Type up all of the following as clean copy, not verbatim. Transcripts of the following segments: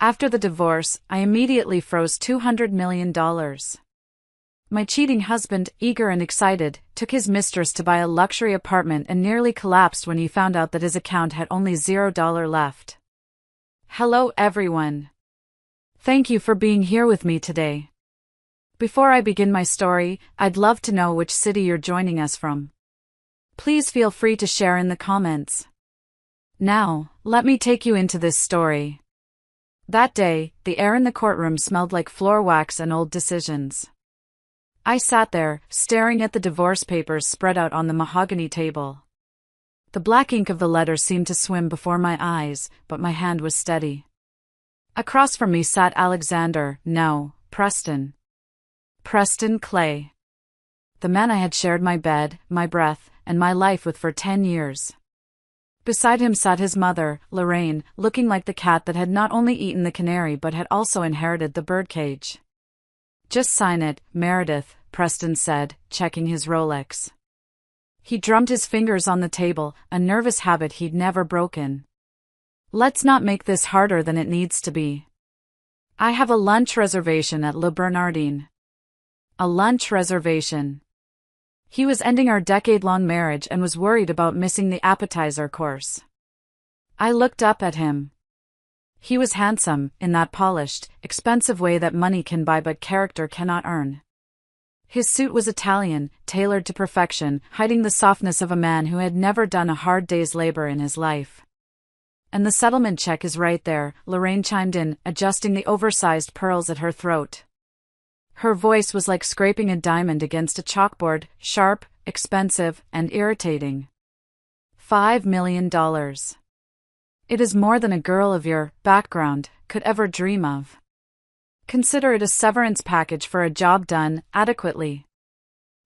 After the divorce, I immediately froze $200 million. My cheating husband, eager and excited, took his mistress to buy a luxury apartment and nearly collapsed when he found out that his account had only $0 left. Hello everyone. Thank you for being here with me today. Before I begin my story, I'd love to know which city you're joining us from. Please feel free to share in the comments. Now, let me take you into this story. That day, the air in the courtroom smelled like floor wax and old decisions. I sat there, staring at the divorce papers spread out on the mahogany table. The black ink of the letters seemed to swim before my eyes, but my hand was steady. Across from me sat Preston. Preston Clay. The man I had shared my bed, my breath, and my life with for 10 years. Beside him sat his mother, Lorraine, looking like the cat that had not only eaten the canary but had also inherited the birdcage. Just sign it, Meredith, Preston said, checking his Rolex. He drummed his fingers on the table, a nervous habit he'd never broken. Let's not make this harder than it needs to be. I have a lunch reservation at Le Bernardin. A lunch reservation. He was ending our decade-long marriage and was worried about missing the appetizer course. I looked up at him. He was handsome, in that polished, expensive way that money can buy but character cannot earn. His suit was Italian, tailored to perfection, hiding the softness of a man who had never done a hard day's labor in his life. And the settlement check is right there, Lorraine chimed in, adjusting the oversized pearls at her throat. Her voice was like scraping a diamond against a chalkboard, sharp, expensive, and irritating. $5 million. It is more than a girl of your background could ever dream of. Consider it a severance package for a job done adequately.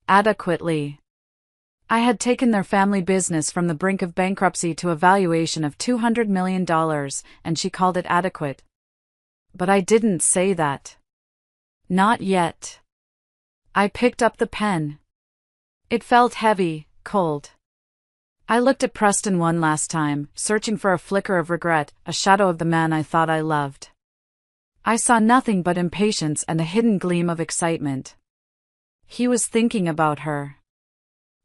Adequately. I had taken their family business from the brink of bankruptcy to a valuation of $200 million, and she called it adequate. But I didn't say that. Not yet. I picked up the pen. It felt heavy, cold. I looked at Preston one last time, searching for a flicker of regret, a shadow of the man I thought I loved. I saw nothing but impatience and a hidden gleam of excitement. He was thinking about her.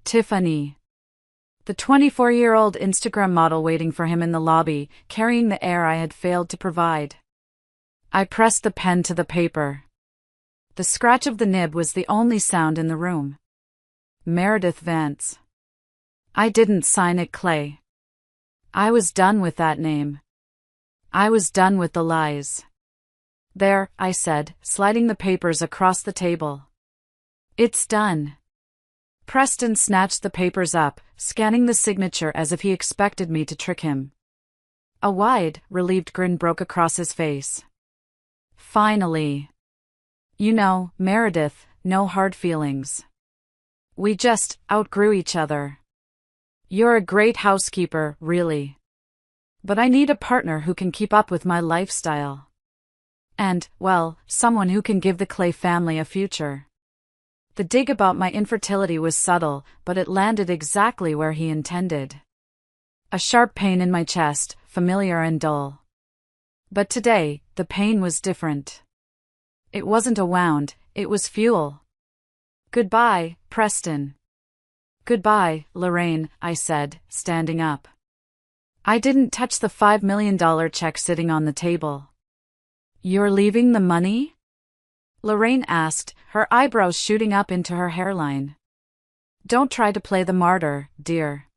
Tiffany. The 24-year-old Instagram model waiting for him in the lobby, carrying the air I had failed to provide. I pressed the pen to the paper. The scratch of the nib was the only sound in the room. Meredith Vance. I didn't sign it, Clay. I was done with that name. I was done with the lies. There, I said, sliding the papers across the table. It's done. Preston snatched the papers up, scanning the signature as if he expected me to trick him. A wide, relieved grin broke across his face. Finally. You know, Meredith, no hard feelings. We just outgrew each other. You're a great housekeeper, really. But I need a partner who can keep up with my lifestyle. And, well, someone who can give the Clay family a future. The dig about my infertility was subtle, but it landed exactly where he intended. A sharp pain in my chest, familiar and dull. But today, the pain was different. It wasn't a wound, it was fuel. Goodbye, Preston. Goodbye, Lorraine, I said, standing up. I didn't touch the $5 million check sitting on the table. You're leaving the money? Lorraine asked, her eyebrows shooting up into her hairline. Don't try to play the martyr, dear.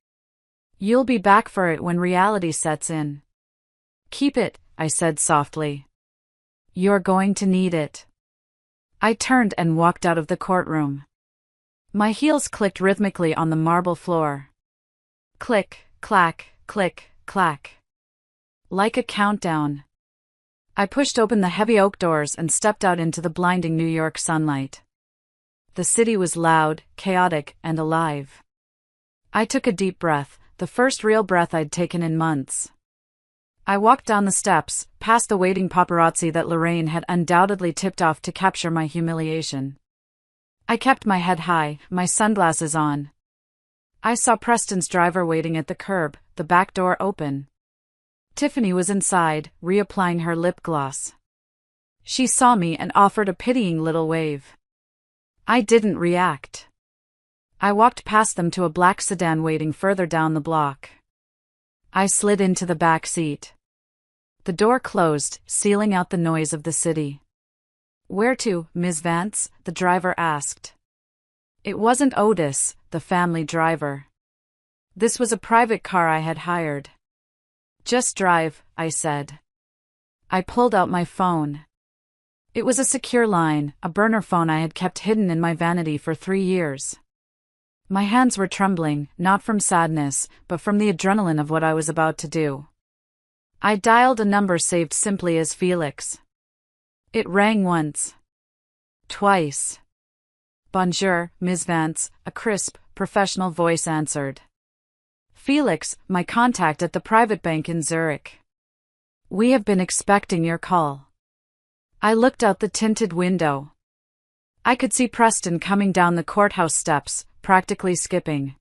You'll be back for it when reality sets in. Keep it, I said softly. You're going to need it. I turned and walked out of the courtroom. My heels clicked rhythmically on the marble floor. Click, clack, click, clack. Like a countdown. I pushed open the heavy oak doors and stepped out into the blinding New York sunlight. The city was loud, chaotic, and alive. I took a deep breath, the first real breath I'd taken in months. I walked down the steps, past the waiting paparazzi that Lorraine had undoubtedly tipped off to capture my humiliation. I kept my head high, my sunglasses on. I saw Preston's driver waiting at the curb, the back door open. Tiffany was inside, reapplying her lip gloss. She saw me and offered a pitying little wave. I didn't react. I walked past them to a black sedan waiting further down the block. I slid into the back seat. The door closed, sealing out the noise of the city. "Where to, Ms. Vance?" the driver asked. It wasn't Otis, the family driver. This was a private car I had hired. "Just drive," I said. I pulled out my phone. It was a secure line, a burner phone I had kept hidden in my vanity for 3 years. My hands were trembling, not from sadness, but from the adrenaline of what I was about to do. I dialed a number saved simply as Felix. It rang once. Twice. "Bonjour, Ms. Vance," a crisp, professional voice answered. "Felix, my contact at the private bank in Zurich. We have been expecting your call." I looked out the tinted window. I could see Preston coming down the courthouse steps, practically skipping.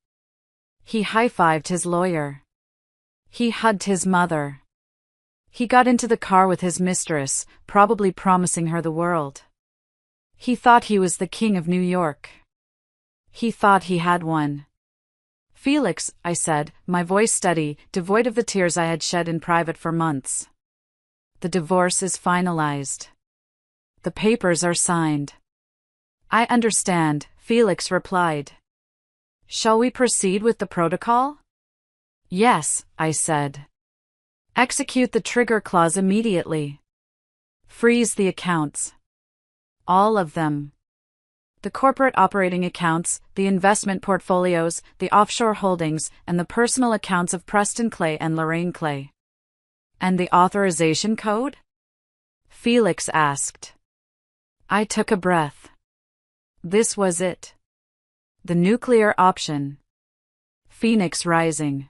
He high-fived his lawyer. He hugged his mother. He got into the car with his mistress, probably promising her the world. He thought he was the king of New York. He thought he had won. "Felix," I said, my voice steady, devoid of the tears I had shed in private for months. "The divorce is finalized. The papers are signed." "I understand," Felix replied. "Shall we proceed with the protocol?" "Yes," I said. "Execute the trigger clause immediately. Freeze the accounts. All of them. The corporate operating accounts, the investment portfolios, the offshore holdings, and the personal accounts of Preston Clay and Lorraine Clay." "And the authorization code?" Felix asked. I took a breath. This was it. The nuclear option. Phoenix Rising.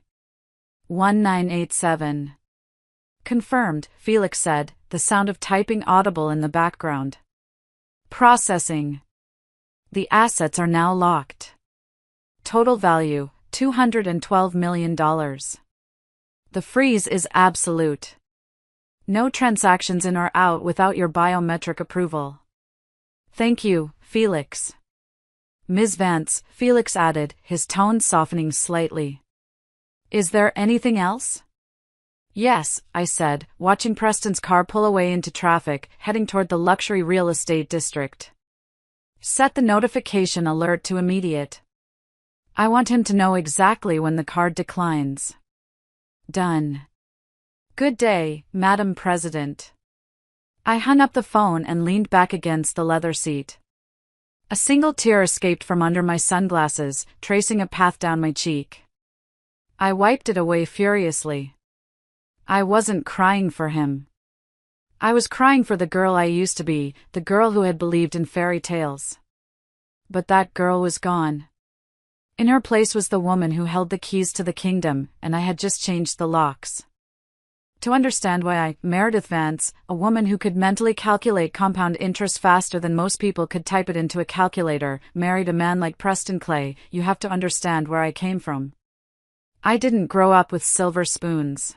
1987. "Confirmed," Felix said, the sound of typing audible in the background. "Processing. The assets are now locked. Total value, $212 million. The freeze is absolute. No transactions in or out without your biometric approval." "Thank you, Felix." "Ms. Vance," Felix added, his tone softening slightly. "Is there anything else?" "Yes," I said, watching Preston's car pull away into traffic, heading toward the luxury real estate district. "Set the notification alert to immediate. I want him to know exactly when the card declines." "Done." "Good day, Madam President." I hung up the phone and leaned back against the leather seat. A single tear escaped from under my sunglasses, tracing a path down my cheek. I wiped it away furiously. I wasn't crying for him. I was crying for the girl I used to be, the girl who had believed in fairy tales. But that girl was gone. In her place was the woman who held the keys to the kingdom, and I had just changed the locks. To understand why I, Meredith Vance, a woman who could mentally calculate compound interest faster than most people could type it into a calculator, married a man like Preston Clay, you have to understand where I came from. I didn't grow up with silver spoons.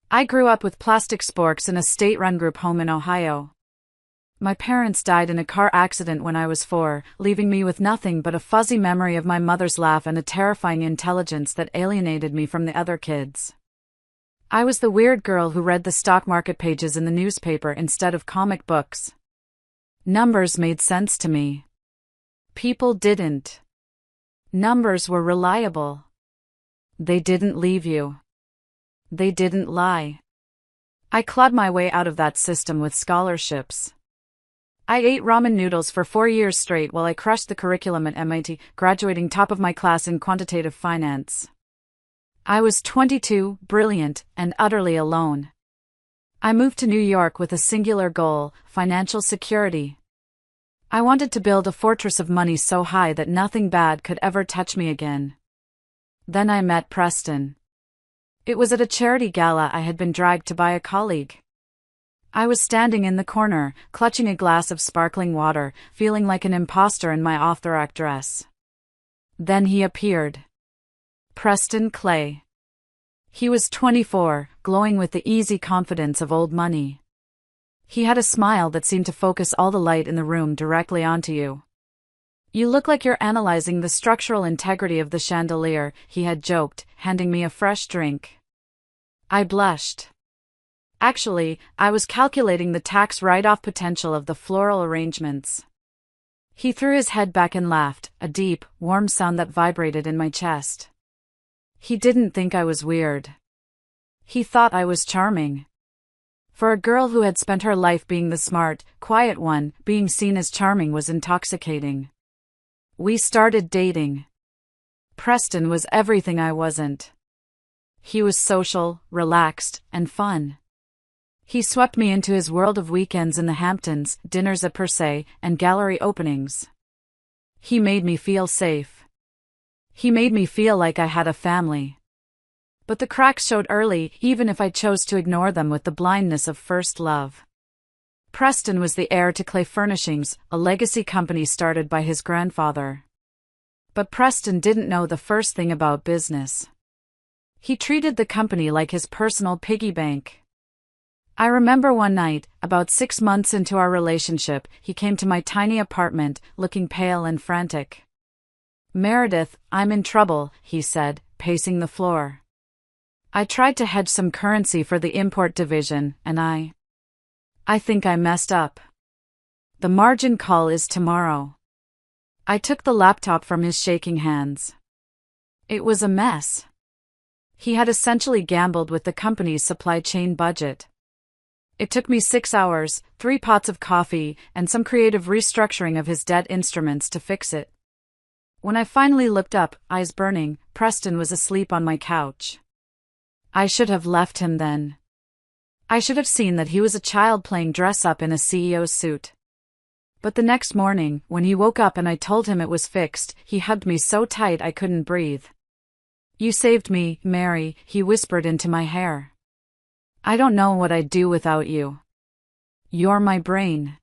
I grew up with plastic sporks in a state-run group home in Ohio. My parents died in a car accident when I was 4, leaving me with nothing but a fuzzy memory of my mother's laugh and a terrifying intelligence that alienated me from the other kids. I was the weird girl who read the stock market pages in the newspaper instead of comic books. Numbers made sense to me. People didn't. Numbers were reliable. They didn't leave you. They didn't lie. I clawed my way out of that system with scholarships. I ate ramen noodles for 4 years straight while I crushed the curriculum at MIT, graduating top of my class in quantitative finance. I was 22, brilliant, and utterly alone. I moved to New York with a singular goal: financial security. I wanted to build a fortress of money so high that nothing bad could ever touch me again. Then I met Preston. It was at a charity gala I had been dragged to by a colleague. I was standing in the corner, clutching a glass of sparkling water, feeling like an imposter in my off-the-rack dress. Then he appeared. Preston Clay. He was 24, glowing with the easy confidence of old money. He had a smile that seemed to focus all the light in the room directly onto you. "You look like you're analyzing the structural integrity of the chandelier," he had joked, handing me a fresh drink. I blushed. Actually, I was calculating the tax write-off potential of the floral arrangements. He threw his head back and laughed, a deep, warm sound that vibrated in my chest. He didn't think I was weird. He thought I was charming. For a girl who had spent her life being the smart, quiet one, being seen as charming was intoxicating. We started dating. Preston was everything I wasn't. He was social, relaxed, and fun. He swept me into his world of weekends in the Hamptons, dinners at Per Se, and gallery openings. He made me feel safe. He made me feel like I had a family. But the cracks showed early, even if I chose to ignore them with the blindness of first love. Preston was the heir to Clay Furnishings, a legacy company started by his grandfather. But Preston didn't know the first thing about business. He treated the company like his personal piggy bank. I remember one night, about 6 months into our relationship, he came to my tiny apartment, looking pale and frantic. "Meredith, I'm in trouble," he said, pacing the floor. "I tried to hedge some currency for the import division, and I think I messed up. The margin call is tomorrow." I took the laptop from his shaking hands. It was a mess. He had essentially gambled with the company's supply chain budget. It took me 6 hours, 3 pots of coffee, and some creative restructuring of his debt instruments to fix it. When I finally looked up, eyes burning, Preston was asleep on my couch. I should have left him then. I should have seen that he was a child playing dress-up in a CEO's suit. But the next morning, when he woke up and I told him it was fixed, he hugged me so tight I couldn't breathe. "You saved me, Mary," he whispered into my hair. "I don't know what I'd do without you. You're my brain.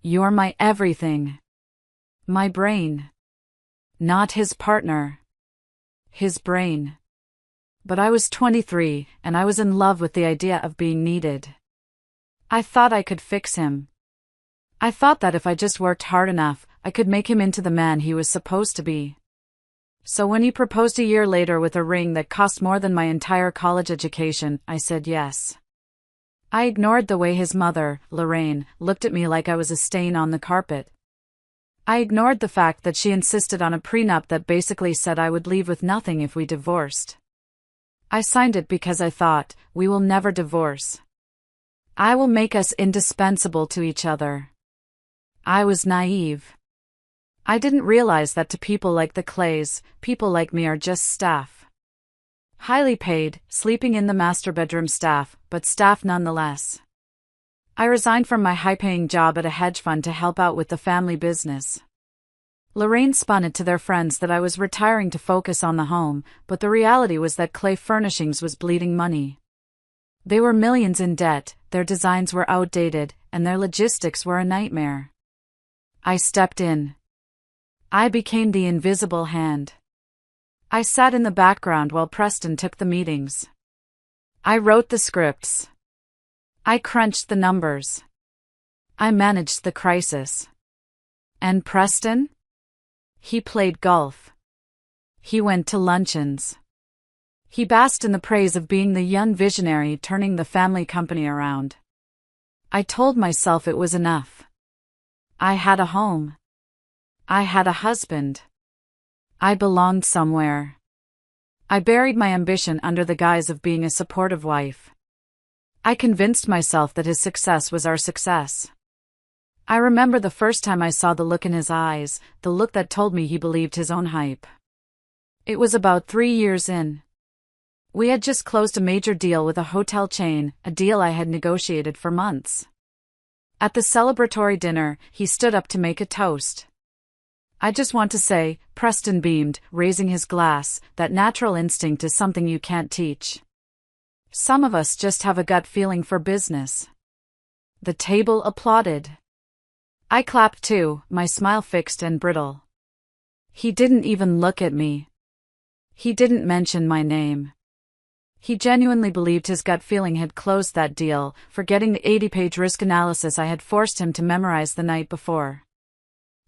You're my everything." My brain. Not his partner. His brain. But I was 23, and I was in love with the idea of being needed. I thought I could fix him. I thought that if I just worked hard enough, I could make him into the man he was supposed to be. So when he proposed a year later with a ring that cost more than my entire college education, I said yes. I ignored the way his mother, Lorraine, looked at me like I was a stain on the carpet. I ignored the fact that she insisted on a prenup that basically said I would leave with nothing if we divorced. I signed it because I thought, we will never divorce. I will make us indispensable to each other. I was naive. I didn't realize that to people like the Clays, people like me are just staff. Highly paid, sleeping in the master bedroom staff, but staff nonetheless. I resigned from my high-paying job at a hedge fund to help out with the family business. Lorraine spun it to their friends that I was retiring to focus on the home, but the reality was that Clay Furnishings was bleeding money. They were millions in debt, their designs were outdated, and their logistics were a nightmare. I stepped in. I became the invisible hand. I sat in the background while Preston took the meetings. I wrote the scripts. I crunched the numbers. I managed the crisis. And Preston? He played golf. He went to luncheons. He basked in the praise of being the young visionary turning the family company around. I told myself it was enough. I had a home. I had a husband. I belonged somewhere. I buried my ambition under the guise of being a supportive wife. I convinced myself that his success was our success. I remember the first time I saw the look in his eyes, the look that told me he believed his own hype. It was about 3 years in. We had just closed a major deal with a hotel chain, a deal I had negotiated for months. At the celebratory dinner, he stood up to make a toast. "I just want to say," Preston beamed, raising his glass, "that natural instinct is something you can't teach. Some of us just have a gut feeling for business." The table applauded. I clapped too, my smile fixed and brittle. He didn't even look at me. He didn't mention my name. He genuinely believed his gut feeling had closed that deal, forgetting the 80-page risk analysis I had forced him to memorize the night before.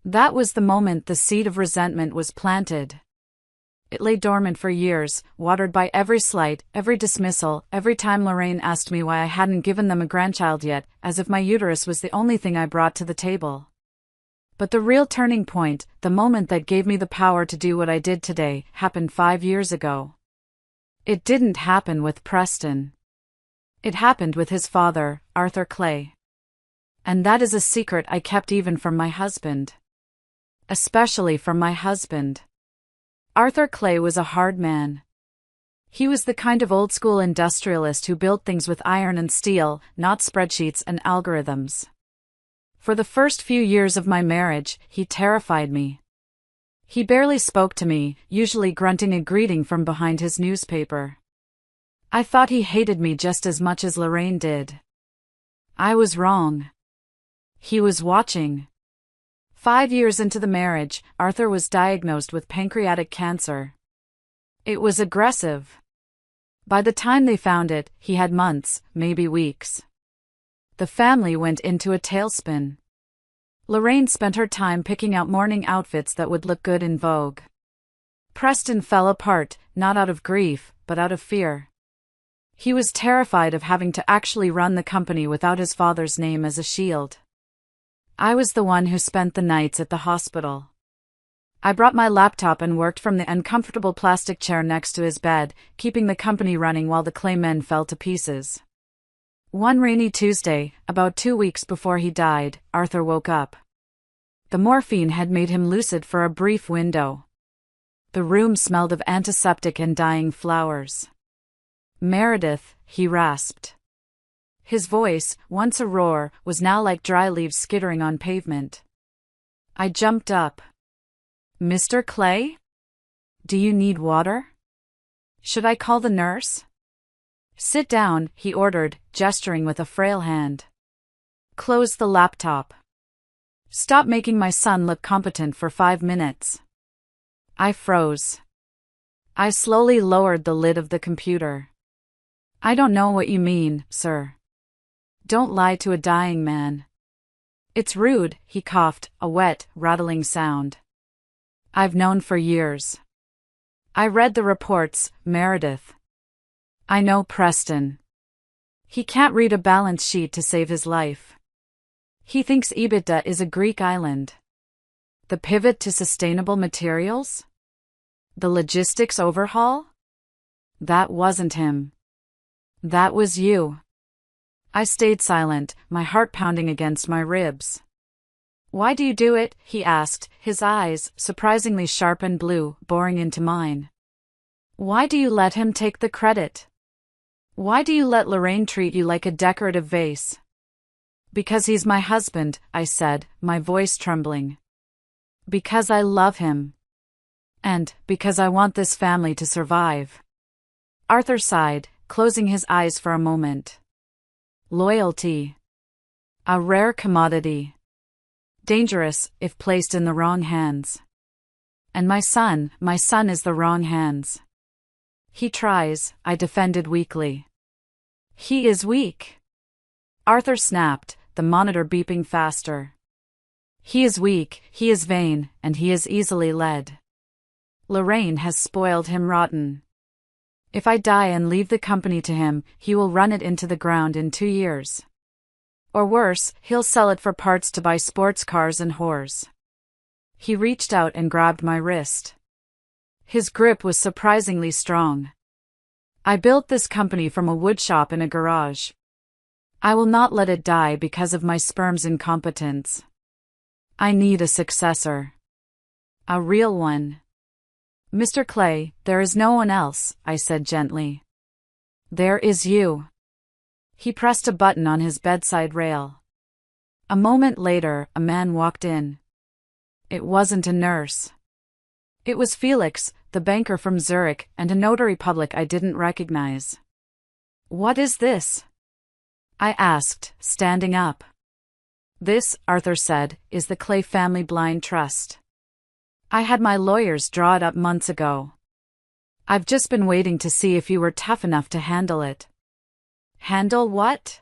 That was the moment the seed of resentment was planted. It lay dormant for years, watered by every slight, every dismissal, every time Lorraine asked me why I hadn't given them a grandchild yet, as if my uterus was the only thing I brought to the table. But the real turning point, the moment that gave me the power to do what I did today, happened 5 years ago. It didn't happen with Preston. It happened with his father, Arthur Clay. And that is a secret I kept even from my husband. Especially from my husband. Arthur Clay was a hard man. He was the kind of old-school industrialist who built things with iron and steel, not spreadsheets and algorithms. For the first few years of my marriage, he terrified me. He barely spoke to me, usually grunting a greeting from behind his newspaper. I thought he hated me just as much as Lorraine did. I was wrong. He was watching. 5 years into the marriage, Arthur was diagnosed with pancreatic cancer. It was aggressive. By the time they found it, he had months, maybe weeks. The family went into a tailspin. Lorraine spent her time picking out morning outfits that would look good in Vogue. Preston fell apart, not out of grief, but out of fear. He was terrified of having to actually run the company without his father's name as a shield. I was the one who spent the nights at the hospital. I brought my laptop and worked from the uncomfortable plastic chair next to his bed, keeping the company running while the Clay men fell to pieces. One rainy Tuesday, about 2 weeks before he died, Arthur woke up. The morphine had made him lucid for a brief window. The room smelled of antiseptic and dying flowers. "Meredith," he rasped. His voice, once a roar, was now like dry leaves skittering on pavement. I jumped up. "Mr. Clay? Do you need water? Should I call the nurse?" "Sit down," he ordered, gesturing with a frail hand. "Close the laptop. Stop making my son look competent for 5 minutes." I froze. I slowly lowered the lid of the computer. "I don't know what you mean, sir. Don't lie to a dying man." "It's rude," he coughed, a wet, rattling sound. "I've known for years. I read the reports, Meredith. I know Preston. He can't read a balance sheet to save his life. He thinks EBITDA is a Greek island. The pivot to sustainable materials? The logistics overhaul? That wasn't him. That was you." I stayed silent, my heart pounding against my ribs. "Why do you do it?" he asked, his eyes, surprisingly sharp and blue, boring into mine. "Why do you let him take the credit? Why do you let Lorraine treat you like a decorative vase?" "Because he's my husband," I said, my voice trembling. "Because I love him. And because I want this family to survive." Arthur sighed, closing his eyes for a moment. Loyalty. A rare commodity. Dangerous, if placed in the wrong hands. And my son is the wrong hands. "He tries," I defended weakly. "He is weak." Arthur snapped, the monitor beeping faster. "He is weak, he is vain, and he is easily led. Lorraine has spoiled him rotten. If I die and leave the company to him, he will run it into the ground in 2 years. Or worse, he'll sell it for parts to buy sports cars and whores." He reached out and grabbed my wrist. His grip was surprisingly strong. "I built this company from a woodshop in a garage. I will not let it die because of my sperm's incompetence. I need a successor. A real one." "Mr. Clay, there is no one else," I said gently. "There is you." He pressed a button on his bedside rail. A moment later, a man walked in. It wasn't a nurse. It was Felix, the banker from Zurich, and a notary public I didn't recognize. "What is this?" I asked, standing up. "This," Arthur said, "is the Clay Family Blind Trust. I had my lawyers draw it up months ago. I've just been waiting to see if you were tough enough to handle it. Handle what?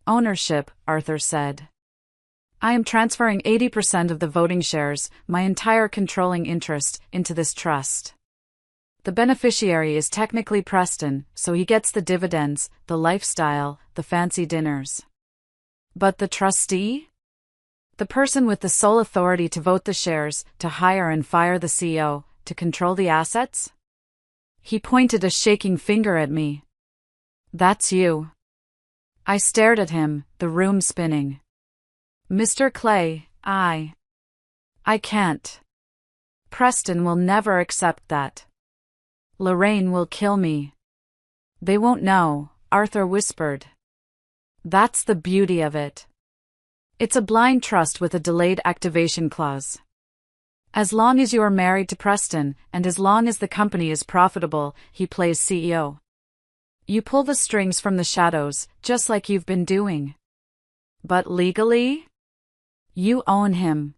Ownership, Arthur said. I am transferring 80% of the voting shares, my entire controlling interest, into this trust. The beneficiary is technically Preston, so he gets the dividends, the lifestyle, the fancy dinners. But the trustee? The person with the sole authority to vote the shares, to hire and fire the CEO, to control the assets? He pointed a shaking finger at me. That's you. I stared at him, the room spinning. Mr. Clay, I can't. Preston will never accept that. Lorraine will kill me. They won't know, Arthur whispered. That's the beauty of it. It's a blind trust with a delayed activation clause. As long as you are married to Preston, and as long as the company is profitable, he plays CEO. You pull the strings from the shadows, just like you've been doing. But legally? You own him.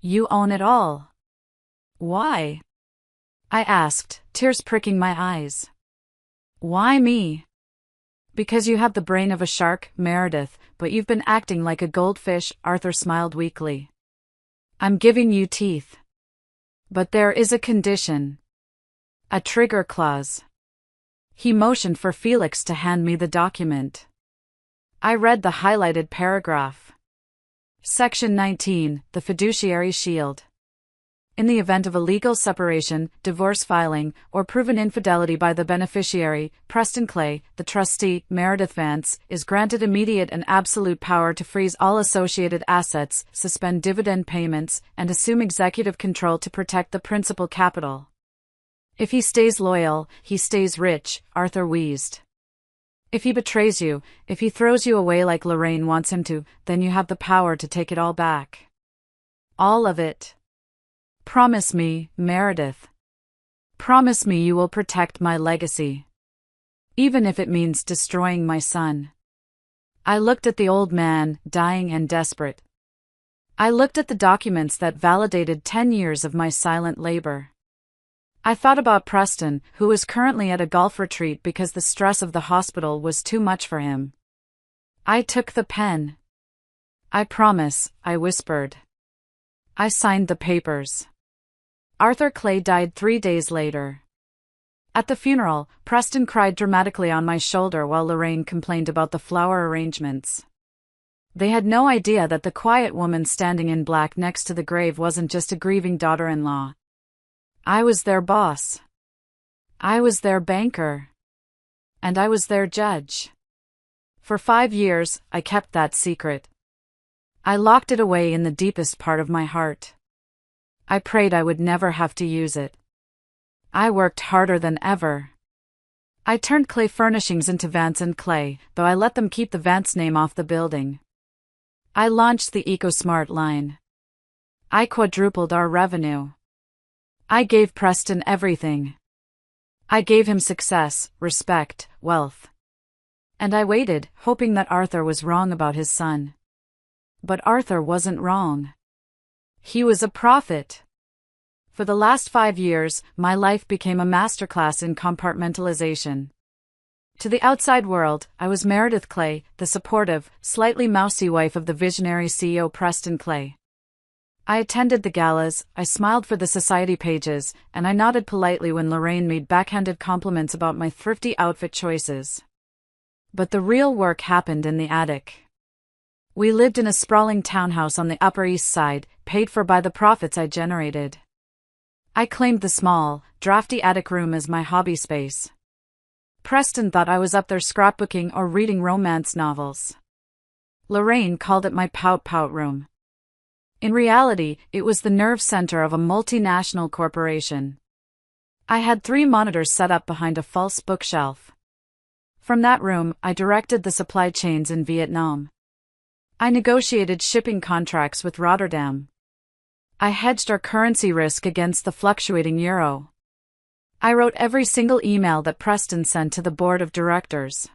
You own it all. Why? I asked, tears pricking my eyes. Why me? Because you have the brain of a shark, Meredith, but you've been acting like a goldfish, Arthur smiled weakly. I'm giving you teeth. But there is a condition. A trigger clause. He motioned for Felix to hand me the document. I read the highlighted paragraph. Section 19, the fiduciary shield. In the event of a legal separation, divorce filing, or proven infidelity by the beneficiary, Preston Clay, the trustee, Meredith Vance, is granted immediate and absolute power to freeze all associated assets, suspend dividend payments, and assume executive control to protect the principal capital. If he stays loyal, he stays rich, Arthur wheezed. If he betrays you, if he throws you away like Lorraine wants him to, then you have the power to take it all back. All of it. Promise me, Meredith. Promise me you will protect my legacy. Even if it means destroying my son. I looked at the old man, dying and desperate. I looked at the documents that validated 10 years of my silent labor. I thought about Preston, who was currently at a golf retreat because the stress of the hospital was too much for him. I took the pen. I promise, I whispered. I signed the papers. Arthur Clay died 3 days later. At the funeral, Preston cried dramatically on my shoulder while Lorraine complained about the flower arrangements. They had no idea that the quiet woman standing in black next to the grave wasn't just a grieving daughter-in-law. I was their boss. I was their banker. And I was their judge. For 5 years, I kept that secret. I locked it away in the deepest part of my heart. I prayed I would never have to use it. I worked harder than ever. I turned Clay Furnishings into Vance and Clay, though I let them keep the Vance name off the building. I launched the EcoSmart line. I quadrupled our revenue. I gave Preston everything. I gave him success, respect, wealth. And I waited, hoping that Arthur was wrong about his son. But Arthur wasn't wrong. He was a prophet. For the last 5 years, my life became a masterclass in compartmentalization. To the outside world, I was Meredith Clay, the supportive, slightly mousy wife of the visionary CEO Preston Clay. I attended the galas, I smiled for the society pages, and I nodded politely when Lorraine made backhanded compliments about my thrifty outfit choices. But the real work happened in the attic. We lived in a sprawling townhouse on the Upper East Side, paid for by the profits I generated. I claimed the small, drafty attic room as my hobby space. Preston thought I was up there scrapbooking or reading romance novels. Lorraine called it my pout-pout room. In reality, it was the nerve center of a multinational corporation. I had 3 monitors set up behind a false bookshelf. From that room, I directed the supply chains in Vietnam. I negotiated shipping contracts with Rotterdam. I hedged our currency risk against the fluctuating euro. I wrote every single email that Preston sent to the board of directors.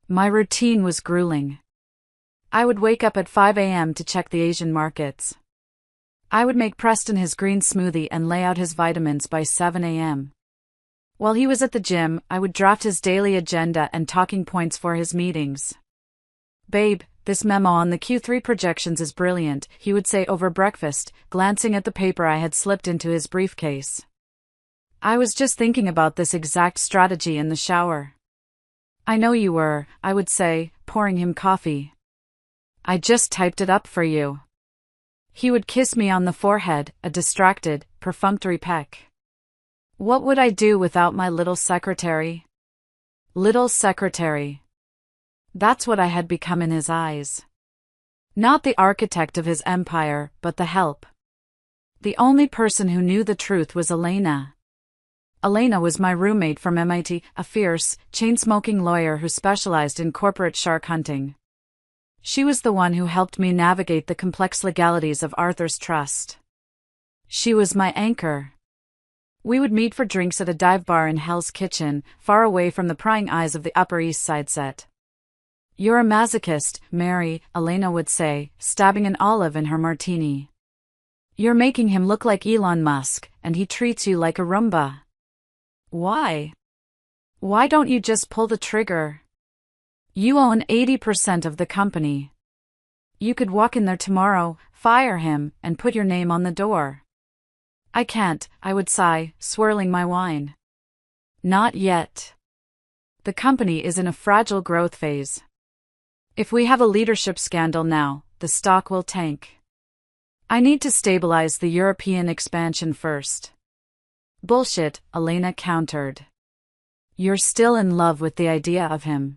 My routine was grueling. I would wake up at 5 a.m. to check the Asian markets. I would make Preston his green smoothie and lay out his vitamins by 7 a.m. While he was at the gym, I would draft his daily agenda and talking points for his meetings. "Babe, this memo on the Q3 projections is brilliant," he would say over breakfast, glancing at the paper I had slipped into his briefcase. "I was just thinking about this exact strategy in the shower." "I know you were," I would say, pouring him coffee. "I just typed it up for you." He would kiss me on the forehead, a distracted, perfunctory peck. What would I do without my little secretary? Little secretary. That's what I had become in his eyes. Not the architect of his empire, but the help. The only person who knew the truth was Elena. Elena was my roommate from MIT, a fierce, chain-smoking lawyer who specialized in corporate shark hunting. She was the one who helped me navigate the complex legalities of Arthur's trust. She was my anchor. We would meet for drinks at a dive bar in Hell's Kitchen, far away from the prying eyes of the Upper East Side set. "You're a masochist, Mary," Elena would say, stabbing an olive in her martini. "You're making him look like Elon Musk, and he treats you like a Roomba. Why? Why don't you just pull the trigger? You own 80% of the company. You could walk in there tomorrow, fire him, and put your name on the door." "I can't," I would sigh, swirling my wine. "Not yet. The company is in a fragile growth phase. If we have a leadership scandal now, the stock will tank. I need to stabilize the European expansion first." "Bullshit," Elena countered. "You're still in love with the idea of him.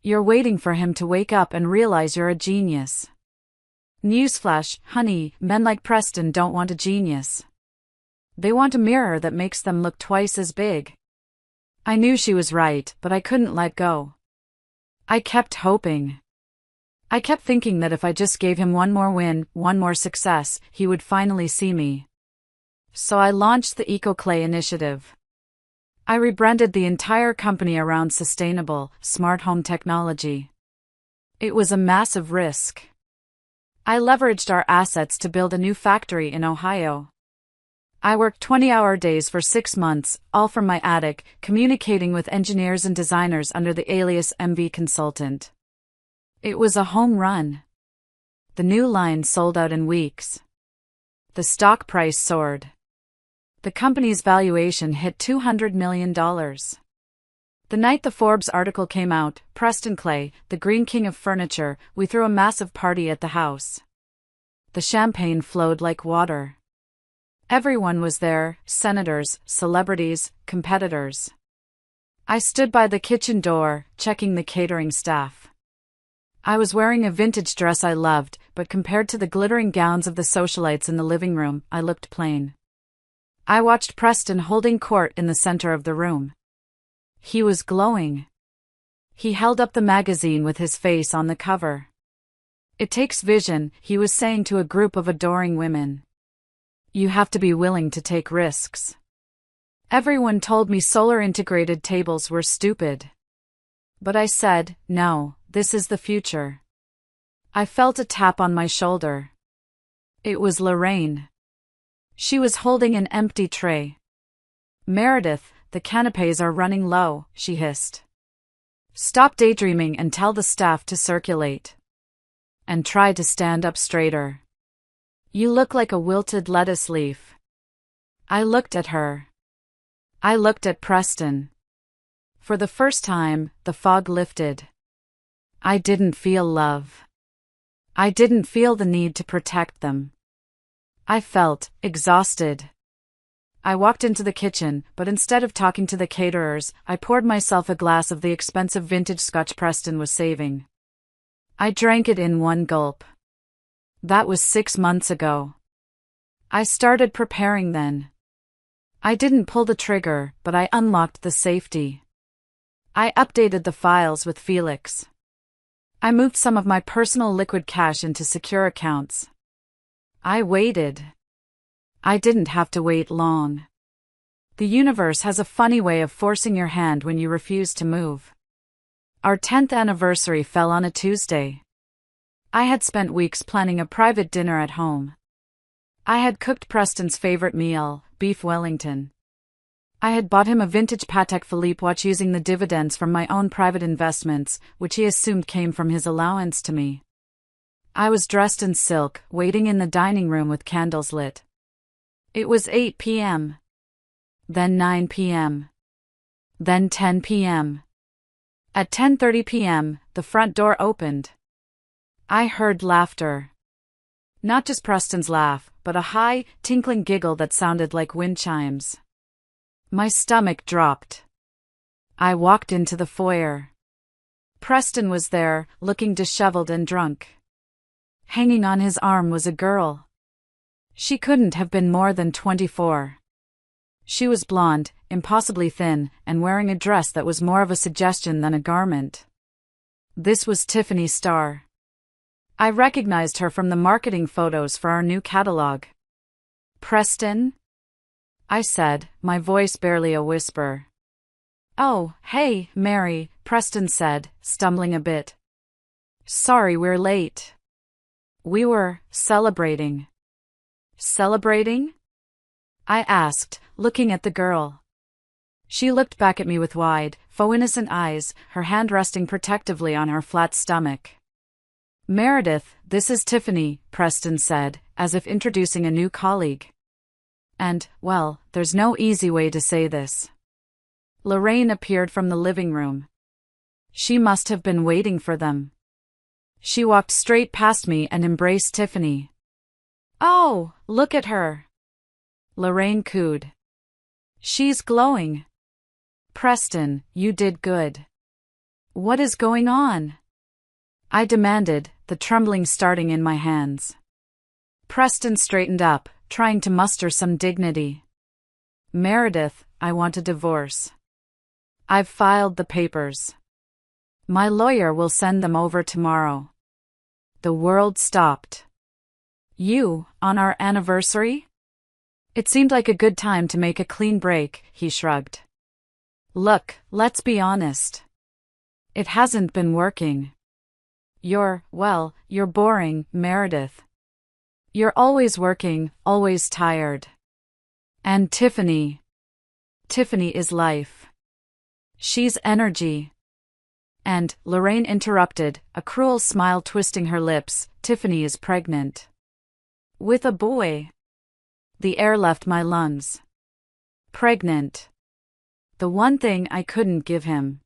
You're waiting for him to wake up and realize you're a genius. Newsflash, honey, men like Preston don't want a genius. They want a mirror that makes them look twice as big." I knew she was right, but I couldn't let go. I kept hoping. I kept thinking that if I just gave him one more win, one more success, he would finally see me. So I launched the EcoClay initiative. I rebranded the entire company around sustainable, smart home technology. It was a massive risk. I leveraged our assets to build a new factory in Ohio. I worked 20-hour days for 6 months, all from my attic, communicating with engineers and designers under the alias MV Consultant. It was a home run. The new line sold out in weeks. The stock price soared. The company's valuation hit $200 million. The night the Forbes article came out, Preston Clay, the Green King of Furniture, we threw a massive party at the house. The champagne flowed like water. Everyone was there, senators, celebrities, competitors. I stood by the kitchen door, checking the catering staff. I was wearing a vintage dress I loved, but compared to the glittering gowns of the socialites in the living room, I looked plain. I watched Preston holding court in the center of the room. He was glowing. He held up the magazine with his face on the cover. "It takes vision," he was saying to a group of adoring women. "You have to be willing to take risks." Everyone told me solar-integrated tables were stupid. But I said, no, this is the future. I felt a tap on my shoulder. It was Lorraine. She was holding an empty tray. "Meredith, the canapes are running low," she hissed. "Stop daydreaming and tell the staff to circulate. And try to stand up straighter. You look like a wilted lettuce leaf." I looked at her. I looked at Preston. For the first time, the fog lifted. I didn't feel love. I didn't feel the need to protect them. I felt exhausted. I walked into the kitchen, but instead of talking to the caterers, I poured myself a glass of the expensive vintage scotch Preston was saving. I drank it in one gulp. That was 6 months ago. I started preparing then. I didn't pull the trigger, but I unlocked the safety. I updated the files with Felix. I moved some of my personal liquid cash into secure accounts. I waited. I didn't have to wait long. The universe has a funny way of forcing your hand when you refuse to move. Our 10th anniversary fell on a Tuesday. I had spent weeks planning a private dinner at home. I had cooked Preston's favorite meal, beef Wellington. I had bought him a vintage Patek Philippe watch using the dividends from my own private investments, which he assumed came from his allowance to me. I was dressed in silk, waiting in the dining room with candles lit. It was 8 p.m. Then 9 p.m. Then 10 p.m. At 10:30 p.m., the front door opened. I heard laughter. Not just Preston's laugh, but a high, tinkling giggle that sounded like wind chimes. My stomach dropped. I walked into the foyer. Preston was there, looking disheveled and drunk. Hanging on his arm was a girl. She couldn't have been more than 24. She was blonde, impossibly thin, and wearing a dress that was more of a suggestion than a garment. This was Tiffany Starr. I recognized her from the marketing photos for our new catalog. "Preston?" I said, my voice barely a whisper. "Oh, hey, Mary," Preston said, stumbling a bit. "Sorry we're late. We were celebrating." "Celebrating?" I asked, looking at the girl. She looked back at me with wide, faux innocent eyes, her hand resting protectively on her flat stomach. "Meredith, this is Tiffany," Preston said, as if introducing a new colleague. And, well, there's no easy way to say this. Lorraine appeared from the living room. She must have been waiting for them. She walked straight past me and embraced Tiffany. "Oh, look at her," Lorraine cooed. "She's glowing." "Preston, you did good." "What is going on?" I demanded, the trembling starting in my hands. Preston straightened up, trying to muster some dignity. "Meredith, I want a divorce. I've filed the papers. My lawyer will send them over tomorrow." The world stopped. "You, on our anniversary?" It seemed like a good time to make a clean break, he shrugged. "Look, let's be honest. It hasn't been working. You're boring, Meredith. You're always working, always tired. And Tiffany is life. She's energy." And, Lorraine interrupted, a cruel smile twisting her lips, "Tiffany is pregnant. With a boy." The air left my lungs. Pregnant. The one thing I couldn't give him.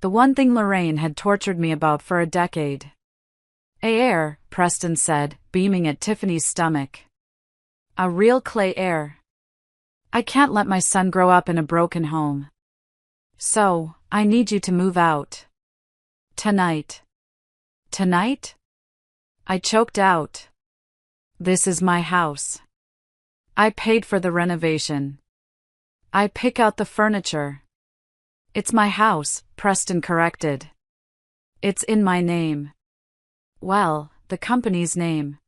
The one thing Lorraine had tortured me about for a decade. "A heir," Preston said, beaming at Tiffany's stomach. "A real clay heir. I can't let my son grow up in a broken home. So, I need you to move out. Tonight." "Tonight?" I choked out. "This is my house. I paid for the renovation. I pick out the furniture." "It's my house," Preston corrected. "It's in my name." "Well, the company's name."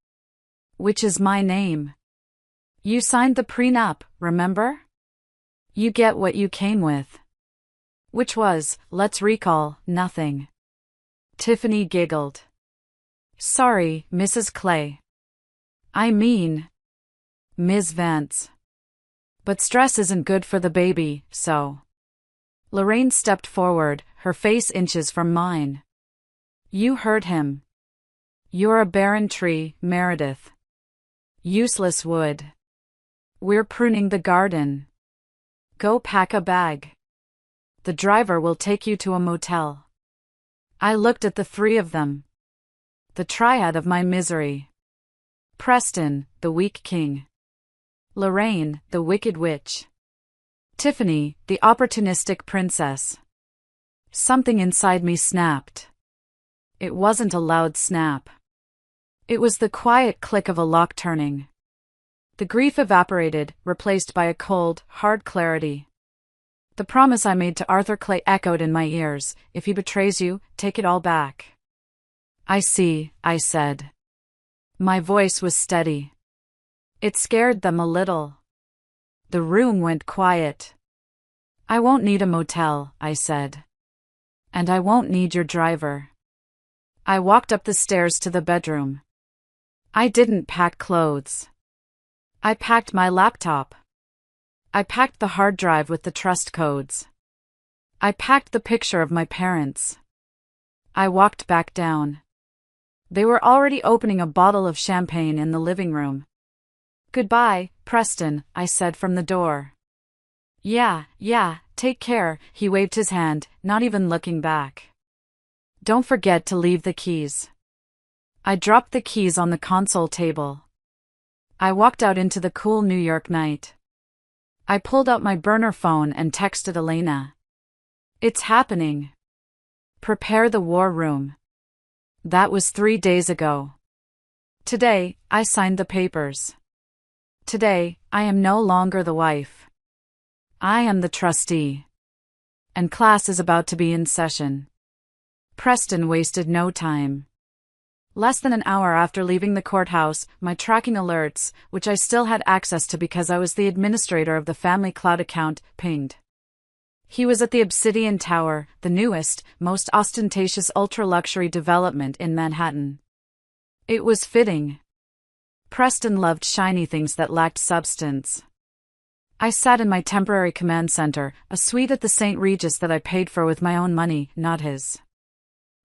"Which is my name. You signed the prenup, remember? You get what you came with." Which was, let's recall, nothing. Tiffany giggled. "Sorry, Mrs. Clay. I mean, Ms. Vance. But stress isn't good for the baby, so." Lorraine stepped forward, her face inches from mine. "You heard him. You're a barren tree, Meredith. Useless wood. We're pruning the garden. Go pack a bag. The driver will take you to a motel." I looked at the three of them. The triad of my misery. Preston, the weak king. Lorraine, the wicked witch. Tiffany, the opportunistic princess. Something inside me snapped. It wasn't a loud snap. It was the quiet click of a lock turning. The grief evaporated, replaced by a cold, hard clarity. The promise I made to Arthur Clay echoed in my ears: "If he betrays you, take it all back." "I see," I said. My voice was steady. It scared them a little. The room went quiet. "I won't need a motel," I said. "And I won't need your driver." I walked up the stairs to the bedroom. I didn't pack clothes. I packed my laptop. I packed the hard drive with the trust codes. I packed the picture of my parents. I walked back down. They were already opening a bottle of champagne in the living room. "Goodbye, Preston," I said from the door. Yeah, take care," he waved his hand, not even looking back. "Don't forget to leave the keys." I dropped the keys on the console table. I walked out into the cool New York night. I pulled out my burner phone and texted Elena. "It's happening. Prepare the war room." That was 3 days ago. Today, I signed the papers. Today, I am no longer the wife. I am the trustee. And class is about to be in session. Preston wasted no time. Less than an hour after leaving the courthouse, my tracking alerts, which I still had access to because I was the administrator of the family cloud account, pinged. He was at the Obsidian Tower, the newest, most ostentatious ultra-luxury development in Manhattan. It was fitting. Preston loved shiny things that lacked substance. I sat in my temporary command center, a suite at the St. Regis that I paid for with my own money, not his.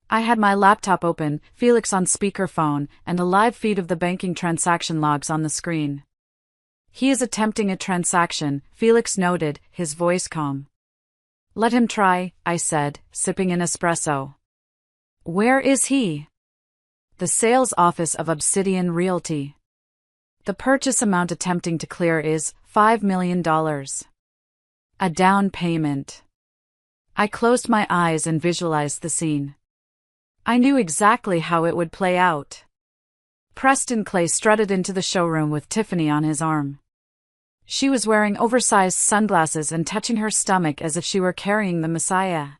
I had my laptop open, Felix on speakerphone, and a live feed of the banking transaction logs on the screen. "He is attempting a transaction," Felix noted, his voice calm. "Let him try," I said, sipping an espresso. "Where is he?" "The sales office of Obsidian Realty. The purchase amount attempting to clear is $5 million. A down payment." I closed my eyes and visualized the scene. I knew exactly how it would play out. Preston Clay strutted into the showroom with Tiffany on his arm. She was wearing oversized sunglasses and touching her stomach as if she were carrying the Messiah.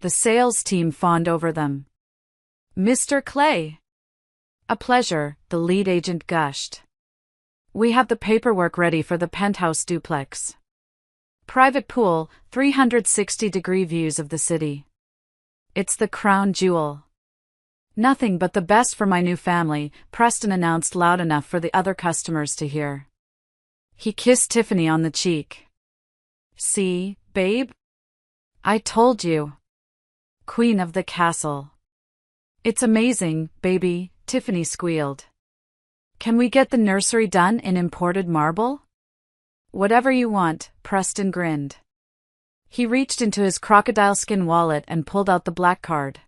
The sales team fawned over them. "Mr. Clay." "A pleasure," the lead agent gushed. "We have the paperwork ready for the Penthouse duplex. Private pool, 360-degree views of the city. It's the crown jewel." "Nothing but the best for my new family," Preston announced loud enough for the other customers to hear. He kissed Tiffany on the cheek. "See, babe? I told you. Queen of the castle." "It's amazing, baby," Tiffany squealed. "Can we get the nursery done in imported marble?" "Whatever you want," Preston grinned. He reached into his crocodile skin wallet and pulled out the black card.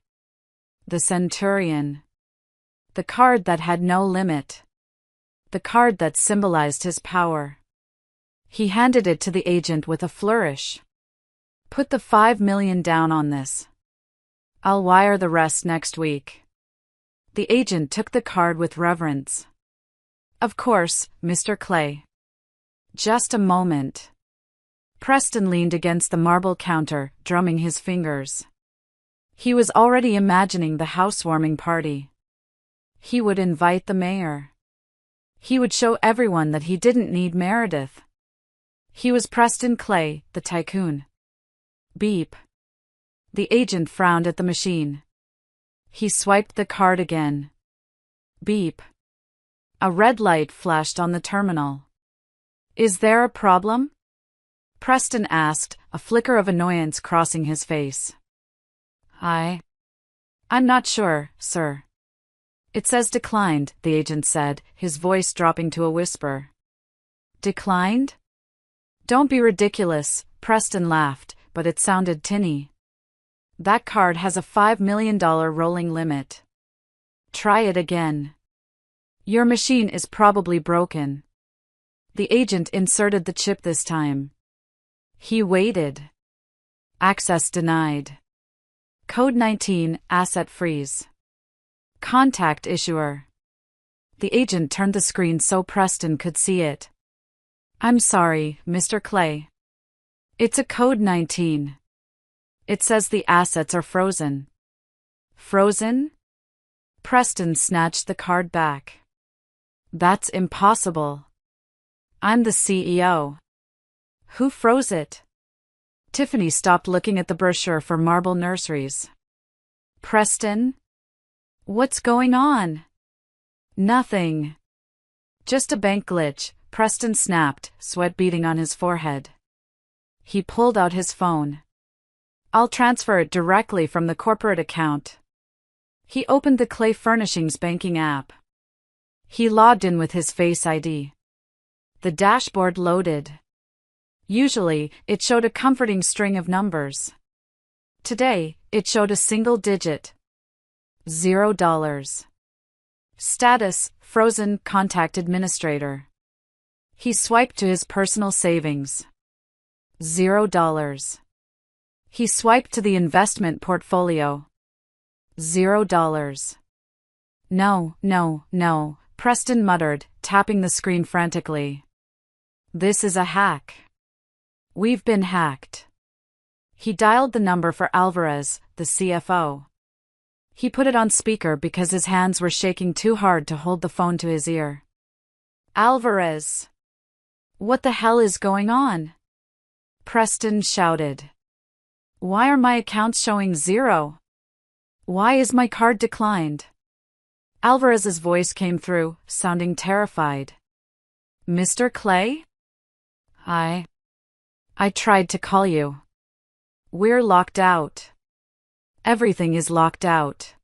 The Centurion. The card that had no limit. The card that symbolized his power. He handed it to the agent with a flourish. "Put the $5 million down on this. I'll wire the rest next week." The agent took the card with reverence. "Of course, Mr. Clay." "Just a moment." Preston leaned against the marble counter, drumming his fingers. He was already imagining the housewarming party. He would invite the mayor. He would show everyone that he didn't need Meredith. He was Preston Clay, the tycoon. Beep. The agent frowned at the machine. He swiped the card again. Beep. A red light flashed on the terminal. "Is there a problem?" Preston asked, a flicker of annoyance crossing his face. I'm not sure, sir." "It says declined," the agent said, his voice dropping to a whisper. "Declined?" "Don't be ridiculous," Preston laughed, but it sounded tinny. "That card has a $5 million rolling limit. Try it again. Your machine is probably broken." The agent inserted the chip this time. He waited. Access denied. Code 19, asset freeze. Contact issuer. The agent turned the screen so Preston could see it. "I'm sorry, Mr. Clay. It's a code 19. It says the assets are frozen." "Frozen?" Preston snatched the card back. "That's impossible. I'm the CEO. Who froze it?" Tiffany stopped looking at the brochure for marble nurseries. "Preston? What's going on?" "Nothing. Just a bank glitch," Preston snapped, sweat beading on his forehead. He pulled out his phone. I'll transfer it directly from the corporate account. He opened the Clay Furnishings banking app. He logged in with his Face ID. The dashboard loaded. Usually, it showed a comforting string of numbers. Today, it showed a single digit. $0. Status, frozen, contact administrator. He swiped to his personal savings. $0. He swiped to the investment portfolio. $0. No, no, no, Preston muttered, tapping the screen frantically. This is a hack. We've been hacked. He dialed the number for Alvarez, the CFO. He put it on speaker because his hands were shaking too hard to hold the phone to his ear. Alvarez! What the hell is going on? Preston shouted. Why are my accounts showing 0? Why is my card declined? Alvarez's voice came through, sounding terrified. Mr. Clay? I tried to call you. We're locked out. Everything is locked out.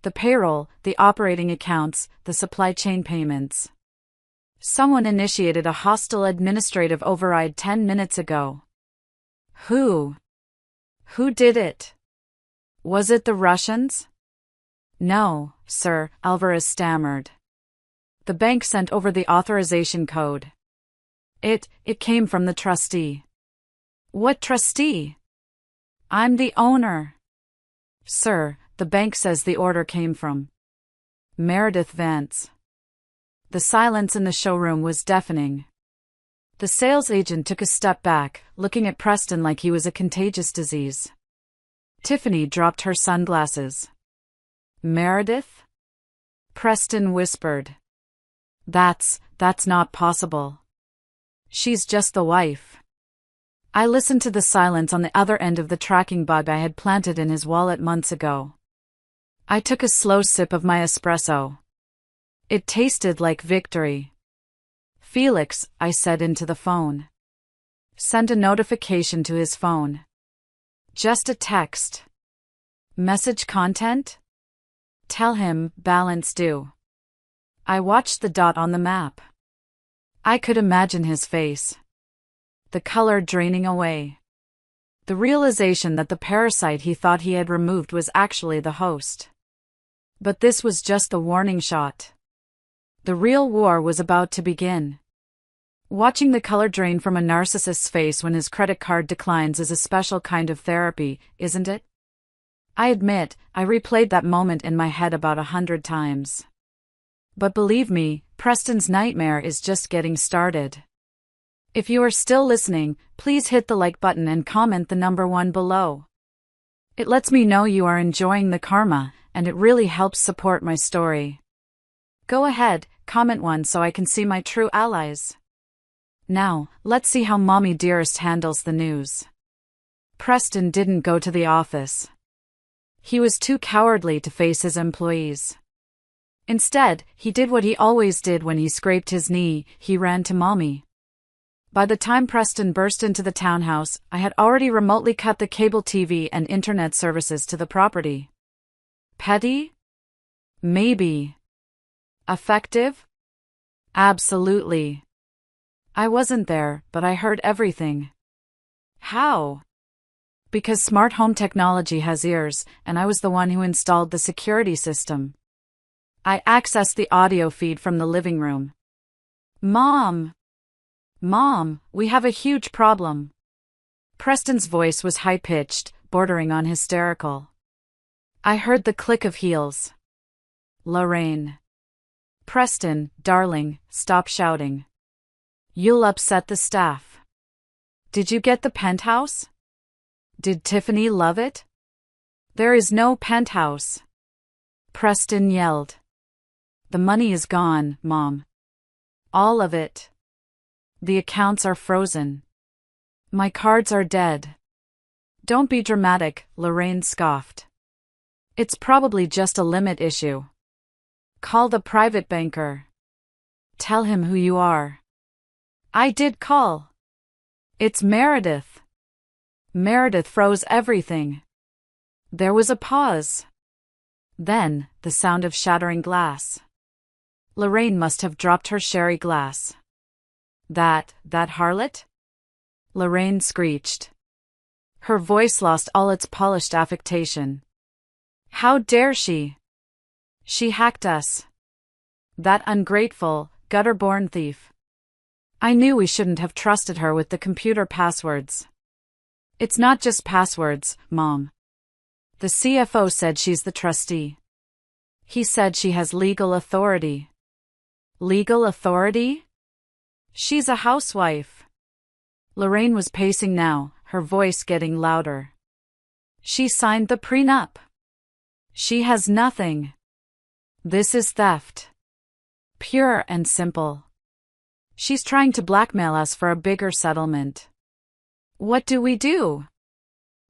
The payroll, the operating accounts, the supply chain payments. Someone initiated a hostile administrative override 10 minutes ago. Who? Who did it? Was it the Russians? No, sir, Alvarez stammered. The bank sent over the authorization code. It came from the trustee. What trustee? I'm the owner. Sir, the bank says the order came from Meredith Vance. The silence in the showroom was deafening. The sales agent took a step back, looking at Preston like he was a contagious disease. Tiffany dropped her sunglasses. Meredith? Preston whispered. That's not possible. She's just the wife. I listened to the silence on the other end of the tracking bug I had planted in his wallet months ago. I took a slow sip of my espresso. It tasted like victory. Felix, I said into the phone. Send a notification to his phone. Just a text. Message content? Tell him, balance due. I watched the dot on the map. I could imagine his face. The color draining away. The realization that the parasite he thought he had removed was actually the host. But this was just the warning shot. The real war was about to begin. Watching the color drain from a narcissist's face when his credit card declines is a special kind of therapy, isn't it? I admit, I replayed that moment in my head about 100 times. But believe me, Preston's nightmare is just getting started. If you are still listening, please hit the like button and comment the number 1 below. It lets me know you are enjoying the karma, and it really helps support my story. Go ahead, comment 1 so I can see my true allies. Now, let's see how Mommy Dearest handles the news. Preston didn't go to the office. He was too cowardly to face his employees. Instead, he did what he always did when he scraped his knee, he ran to Mommy. By the time Preston burst into the townhouse, I had already remotely cut the cable TV and internet services to the property. Petty? Maybe. Effective? Absolutely. I wasn't there, but I heard everything. How? Because smart home technology has ears, and I was the one who installed the security system. I accessed the audio feed from the living room. Mom! Mom, we have a huge problem. Preston's voice was high-pitched, bordering on hysterical. I heard the click of heels. Lorraine. Preston, darling, stop shouting. You'll upset the staff. Did you get the penthouse? Did Tiffany love it? There is no penthouse. Preston yelled. The money is gone, Mom. All of it. The accounts are frozen. My cards are dead. Don't be dramatic, Lorraine scoffed. It's probably just a limit issue. Call the private banker. Tell him who you are. I did call. It's Meredith. Meredith froze everything. There was a pause. Then, the sound of shattering glass. Lorraine must have dropped her sherry glass. That harlot? Lorraine screeched. Her voice lost all its polished affectation. How dare she? She hacked us. That ungrateful, gutter-born thief. I knew we shouldn't have trusted her with the computer passwords. It's not just passwords, Mom. The CFO said she's the trustee. He said she has legal authority. Legal authority? She's a housewife. Lorraine was pacing now, her voice getting louder. She signed the prenup. She has nothing. This is theft. Pure and simple. She's trying to blackmail us for a bigger settlement. What do we do?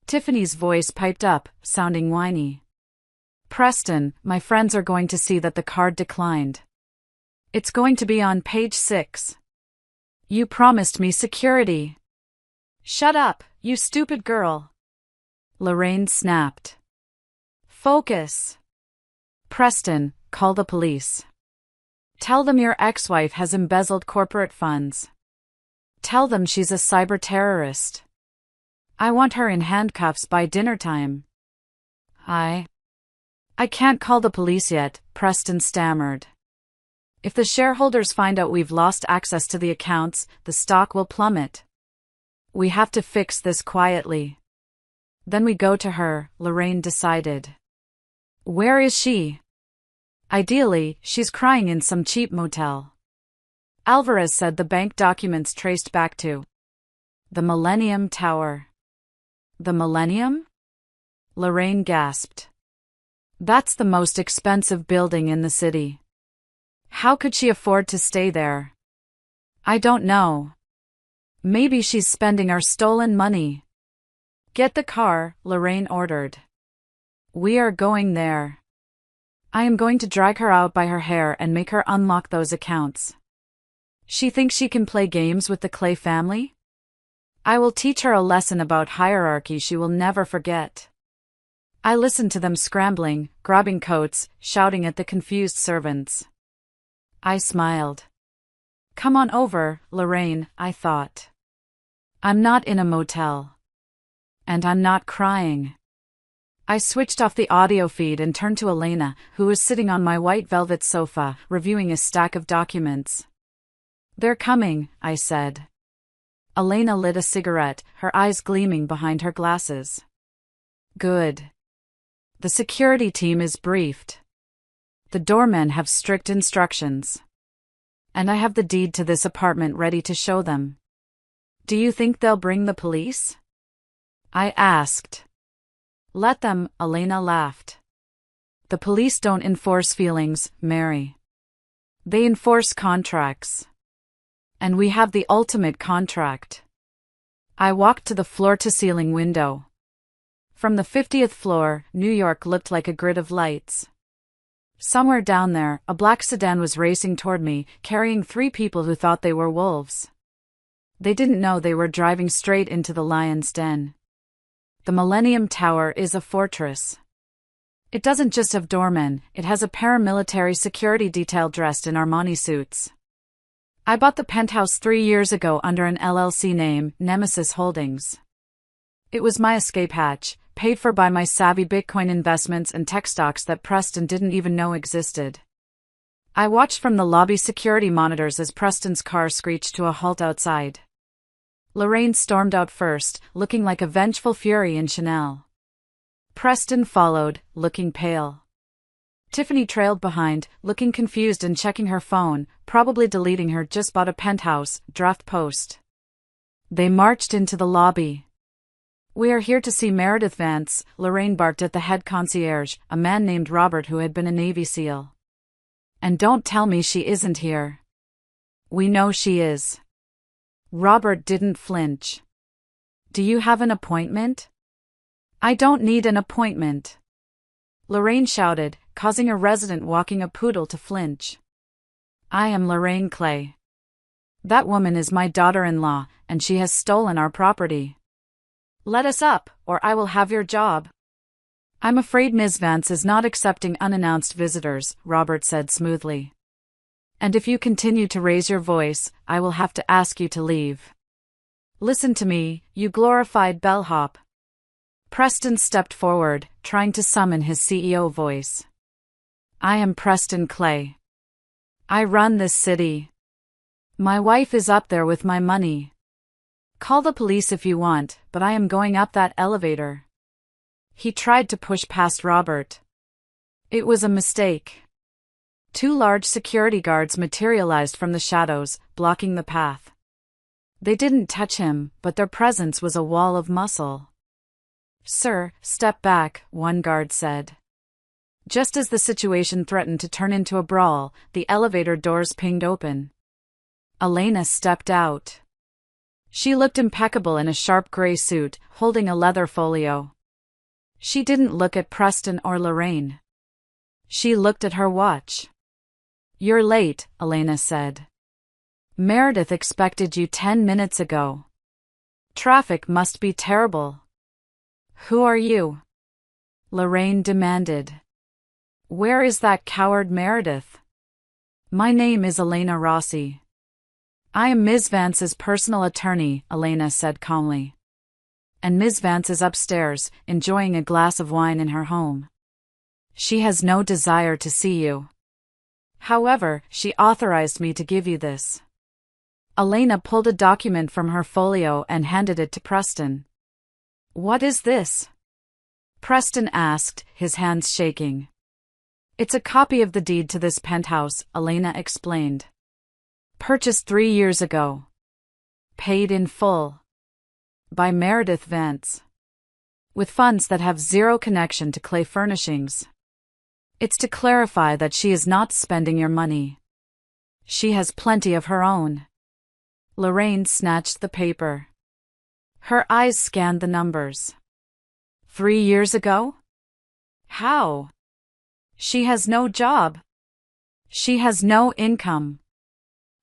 Tiffany's voice piped up, sounding whiny. Preston, my friends are going to see that the card declined. It's going to be on page 6. You promised me security. Shut up, you stupid girl. Lorraine snapped. Focus. Preston, call the police. Tell them your ex-wife has embezzled corporate funds. Tell them she's a cyber terrorist. I want her in handcuffs by dinner time. I can't call the police yet, Preston stammered. If the shareholders find out we've lost access to the accounts, the stock will plummet. We have to fix this quietly. Then we go to her, Lorraine decided. Where is she? Ideally, she's crying in some cheap motel. Alvarez said the bank documents traced back to the Millennium Tower. The Millennium? Lorraine gasped. That's the most expensive building in the city. How could she afford to stay there? I don't know. Maybe she's spending our stolen money. Get the car, Lorraine ordered. We are going there. I am going to drag her out by her hair and make her unlock those accounts. She thinks she can play games with the Clay family? I will teach her a lesson about hierarchy she will never forget. I listened to them scrambling, grabbing coats, shouting at the confused servants. I smiled. Come on over, Lorraine, I thought. I'm not in a motel. And I'm not crying. I switched off the audio feed and turned to Elena, who was sitting on my white velvet sofa, reviewing a stack of documents. They're coming, I said. Elena lit a cigarette, her eyes gleaming behind her glasses. Good. The security team is briefed. The doormen have strict instructions. And I have the deed to this apartment ready to show them. Do you think they'll bring the police? I asked. Let them, Elena laughed. The police don't enforce feelings, Mary. They enforce contracts. And we have the ultimate contract. I walked to the floor-to-ceiling window. From the 50th floor, New York looked like a grid of lights. Somewhere down there, a black sedan was racing toward me, carrying 3 people who thought they were wolves. They didn't know they were driving straight into the lion's den. The Millennium Tower is a fortress. It doesn't just have doormen, it has a paramilitary security detail dressed in Armani suits. I bought the Penthouse 3 years ago under an LLC name, Nemesis Holdings. It was my escape hatch, paid for by my savvy Bitcoin investments and tech stocks that Preston didn't even know existed. I watched from the lobby security monitors as Preston's car screeched to a halt outside. Lorraine stormed out first, looking like a vengeful fury in Chanel. Preston followed, looking pale. Tiffany trailed behind, looking confused and checking her phone, probably deleting her just bought a Penthouse draft post. They marched into the lobby. We are here to see Meredith Vance, Lorraine barked at the head concierge, a man named Robert who had been a Navy SEAL. And don't tell me she isn't here. We know she is. Robert didn't flinch. Do you have an appointment? I don't need an appointment. Lorraine shouted, causing a resident walking a poodle to flinch. I am Lorraine Clay. That woman is my daughter-in-law, and she has stolen our property. Let us up, or I will have your job. I'm afraid Ms. Vance is not accepting unannounced visitors, Robert said smoothly. And if you continue to raise your voice, I will have to ask you to leave. Listen to me, you glorified bellhop. Preston stepped forward, trying to summon his CEO voice. I am Preston Clay. I run this city. My wife is up there with my money. Call the police if you want, but I am going up that elevator. He tried to push past Robert. It was a mistake. 2 large security guards materialized from the shadows, blocking the path. They didn't touch him, but their presence was a wall of muscle. Sir, step back, one guard said. Just as the situation threatened to turn into a brawl, the elevator doors pinged open. Elena stepped out. She looked impeccable in a sharp gray suit, holding a leather folio. She didn't look at Preston or Lorraine. She looked at her watch. You're late, Elena said. Meredith expected you 10 minutes ago. Traffic must be terrible. Who are you? Lorraine demanded. Where is that coward Meredith? My name is Elena Rossi. I am Ms. Vance's personal attorney, Elena said calmly. And Ms. Vance is upstairs, enjoying a glass of wine in her home. She has no desire to see you. However, she authorized me to give you this. Elena pulled a document from her folio and handed it to Preston. What is this? Preston asked, his hands shaking. It's a copy of the deed to this penthouse, Elena explained. Purchased 3 years ago. Paid in full. By Meredith Vance. With funds that have zero connection to Clay Furnishings. It's to clarify that she is not spending your money. She has plenty of her own. Lorraine snatched the paper. Her eyes scanned the numbers. 3 years ago? How? She has no job. She has no income.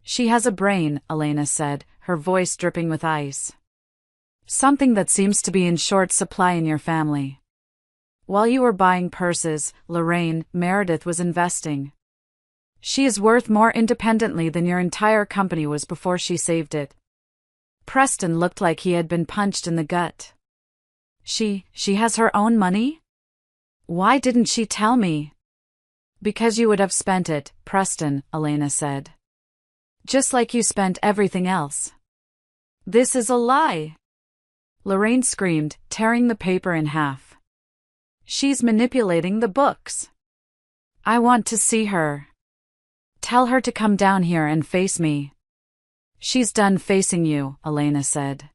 She has a brain, Elena said, her voice dripping with ice. Something that seems to be in short supply in your family. While you were buying purses, Lorraine, Meredith was investing. She is worth more independently than your entire company was before she saved it. Preston looked like he had been punched in the gut. She has her own money? Why didn't she tell me? Because you would have spent it, Preston, Elena said. Just like you spent everything else. This is a lie. Lorraine screamed, tearing the paper in half. She's manipulating the books. I want to see her. Tell her to come down here and face me. She's done facing you, Elena said.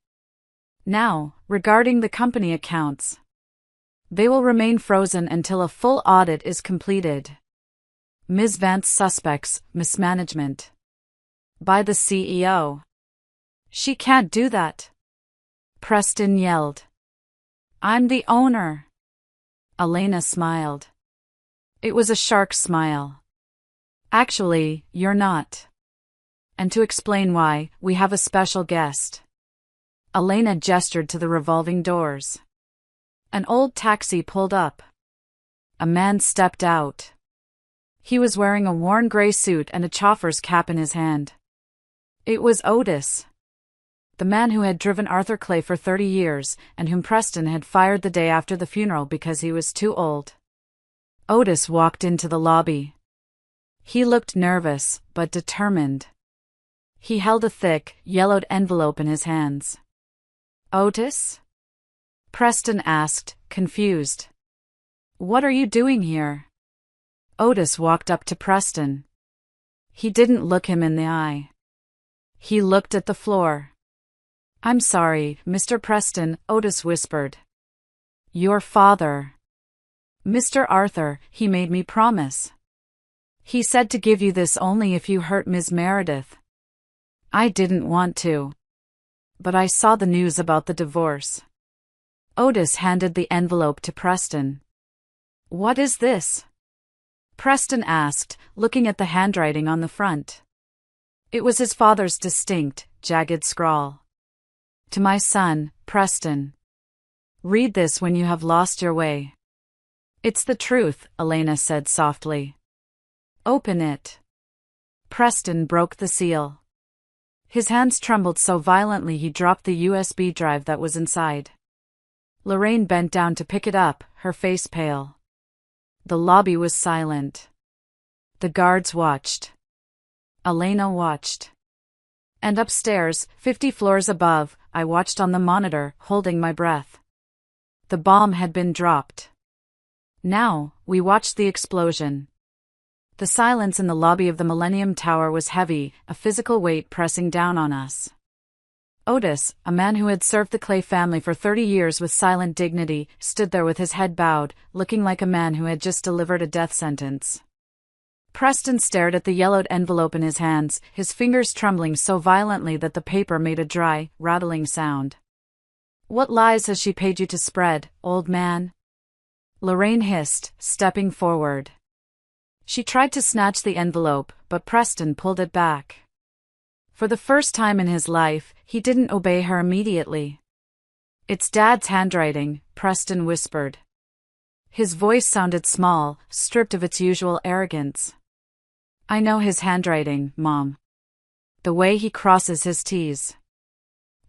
Now, regarding the company accounts. They will remain frozen until a full audit is completed. Ms. Vance suspects mismanagement. By the CEO. She can't do that. Preston yelled. I'm the owner. Elena smiled. It was a shark smile. Actually, you're not. And to explain why, we have a special guest. Elena gestured to the revolving doors. An old taxi pulled up. A man stepped out. He was wearing a worn gray suit and a chauffeur's cap in his hand. It was Otis. The man who had driven Arthur Clay for 30 years, and whom Preston had fired the day after the funeral because he was too old. Otis walked into the lobby. He looked nervous, but determined. He held a thick, yellowed envelope in his hands. Otis? Preston asked, confused. What are you doing here? Otis walked up to Preston. He didn't look him in the eye. He looked at the floor. I'm sorry, Mr. Preston, Otis whispered. Your father. Mr. Arthur, he made me promise. He said to give you this only if you hurt Ms. Meredith. I didn't want to. But I saw the news about the divorce. Otis handed the envelope to Preston. What is this? Preston asked, looking at the handwriting on the front. It was his father's distinct, jagged scrawl. To my son, Preston. Read this when you have lost your way. It's the truth, Elena said softly. Open it. Preston broke the seal. His hands trembled so violently he dropped the USB drive that was inside. Lorraine bent down to pick it up, her face pale. The lobby was silent. The guards watched. Elena watched. And upstairs, 50 floors above, I watched on the monitor, holding my breath. The bomb had been dropped. Now, we watched the explosion. The silence in the lobby of the Millennium Tower was heavy, a physical weight pressing down on us. Otis, a man who had served the Clay family for 30 years with silent dignity, stood there with his head bowed, looking like a man who had just delivered a death sentence. Preston stared at the yellowed envelope in his hands, his fingers trembling so violently that the paper made a dry, rattling sound. What lies has she paid you to spread, old man? Lorraine hissed, stepping forward. She tried to snatch the envelope, but Preston pulled it back. For the first time in his life, he didn't obey her immediately. It's Dad's handwriting, Preston whispered. His voice sounded small, stripped of its usual arrogance. I know his handwriting, Mom. The way he crosses his T's.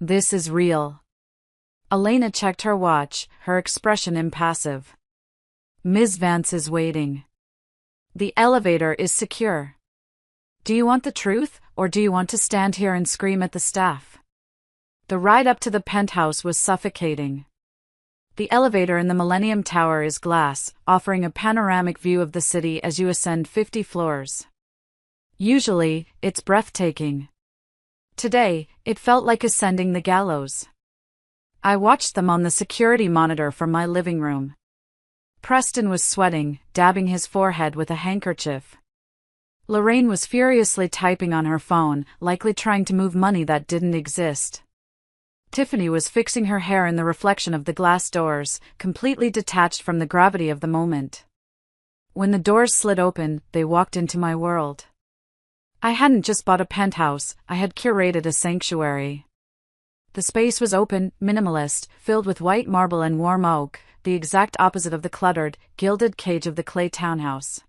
This is real. Elena checked her watch, her expression impassive. Ms. Vance is waiting. The elevator is secure. Do you want the truth, or do you want to stand here and scream at the staff? The ride up to the penthouse was suffocating. The elevator in the Millennium Tower is glass, offering a panoramic view of the city as you ascend 50 floors. Usually, it's breathtaking. Today, it felt like ascending the gallows. I watched them on the security monitor from my living room. Preston was sweating, dabbing his forehead with a handkerchief. Lorraine was furiously typing on her phone, likely trying to move money that didn't exist. Tiffany was fixing her hair in the reflection of the glass doors, completely detached from the gravity of the moment. When the doors slid open, they walked into my world. I hadn't just bought a penthouse, I had curated a sanctuary. The space was open, minimalist, filled with white marble and warm oak, the exact opposite of the cluttered, gilded cage of the Clay townhouse.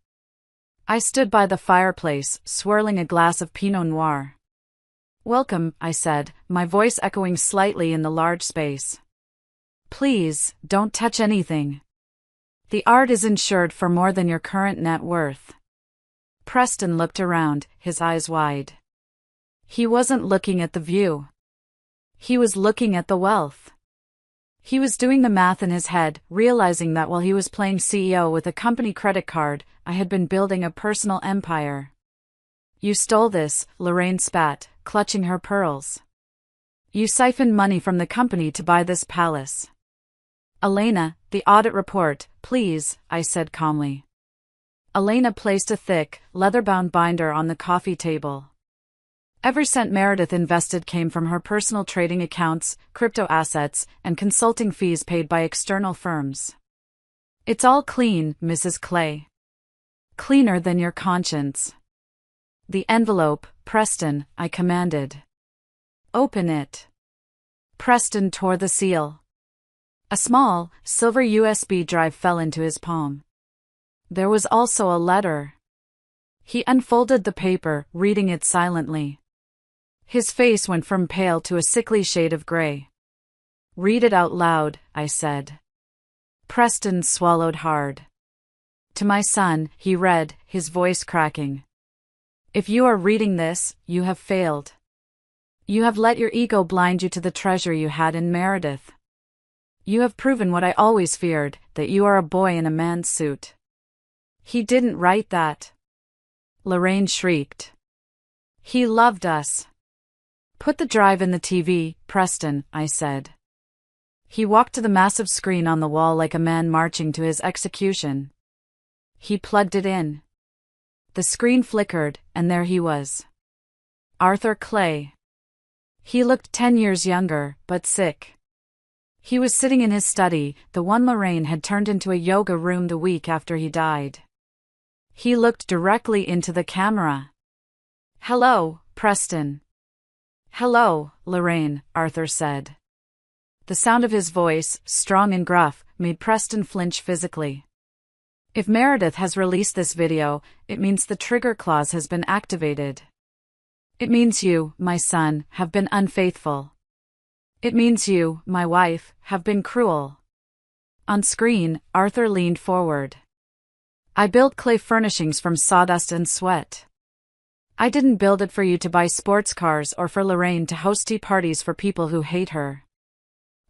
I stood by the fireplace, swirling a glass of Pinot Noir. Welcome, I said, my voice echoing slightly in the large space. Please, don't touch anything. The art is insured for more than your current net worth. Preston looked around, his eyes wide. He wasn't looking at the view. He was looking at the wealth. He was doing the math in his head, realizing that while he was playing CEO with a company credit card, I had been building a personal empire. You stole this, Lorraine spat, clutching her pearls. You siphoned money from the company to buy this palace. Elena, the audit report, please, I said calmly. Elena placed a thick, leather-bound binder on the coffee table. Every cent Meredith invested came from her personal trading accounts, crypto assets, and consulting fees paid by external firms. It's all clean, Mrs. Clay. Cleaner than your conscience. The envelope, Preston, I commanded. Open it. Preston tore the seal. A small, silver USB drive fell into his palm. There was also a letter. He unfolded the paper, reading it silently. His face went from pale to a sickly shade of gray. Read it out loud, I said. Preston swallowed hard. To my son, he read, his voice cracking. If you are reading this, you have failed. You have let your ego blind you to the treasure you had in Meredith. You have proven what I always feared, that you are a boy in a man's suit. He didn't write that. Lorraine shrieked. He loved us. Put the drive in the TV, Preston, I said. He walked to the massive screen on the wall like a man marching to his execution. He plugged it in. The screen flickered, and there he was. Arthur Clay. He looked 10 years younger, but sick. He was sitting in his study, the one Lorraine had turned into a yoga room the week after he died. He looked directly into the camera. Hello, Preston. Hello, Lorraine, Arthur said. The sound of his voice, strong and gruff, made Preston flinch physically. If Meredith has released this video, it means the trigger clause has been activated. It means you, my son, have been unfaithful. It means you, my wife, have been cruel. On screen, Arthur leaned forward. I built clay furnishings from sawdust and sweat. I didn't build it for you to buy sports cars or for Lorraine to host tea parties for people who hate her.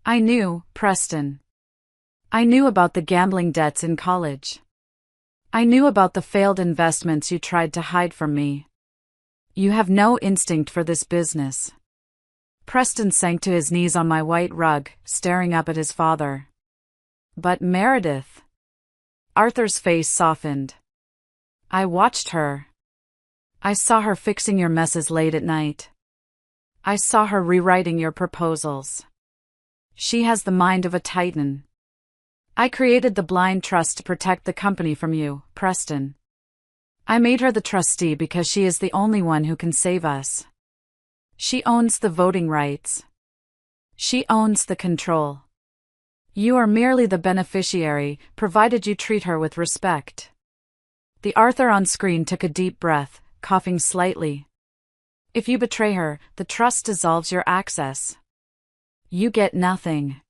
I knew, Preston. I knew about the gambling debts in college. I knew about the failed investments you tried to hide from me. You have no instinct for this business. Preston sank to his knees on my white rug, staring up at his father. But Meredith. Arthur's face softened. I watched her. I saw her fixing your messes late at night. I saw her rewriting your proposals. She has the mind of a titan. I created the blind trust to protect the company from you, Preston. I made her the trustee because she is the only one who can save us. She owns the voting rights. She owns the control. You are merely the beneficiary, provided you treat her with respect. The Arthur on screen took a deep breath, coughing slightly. If you betray her, the trust dissolves your access. You get nothing.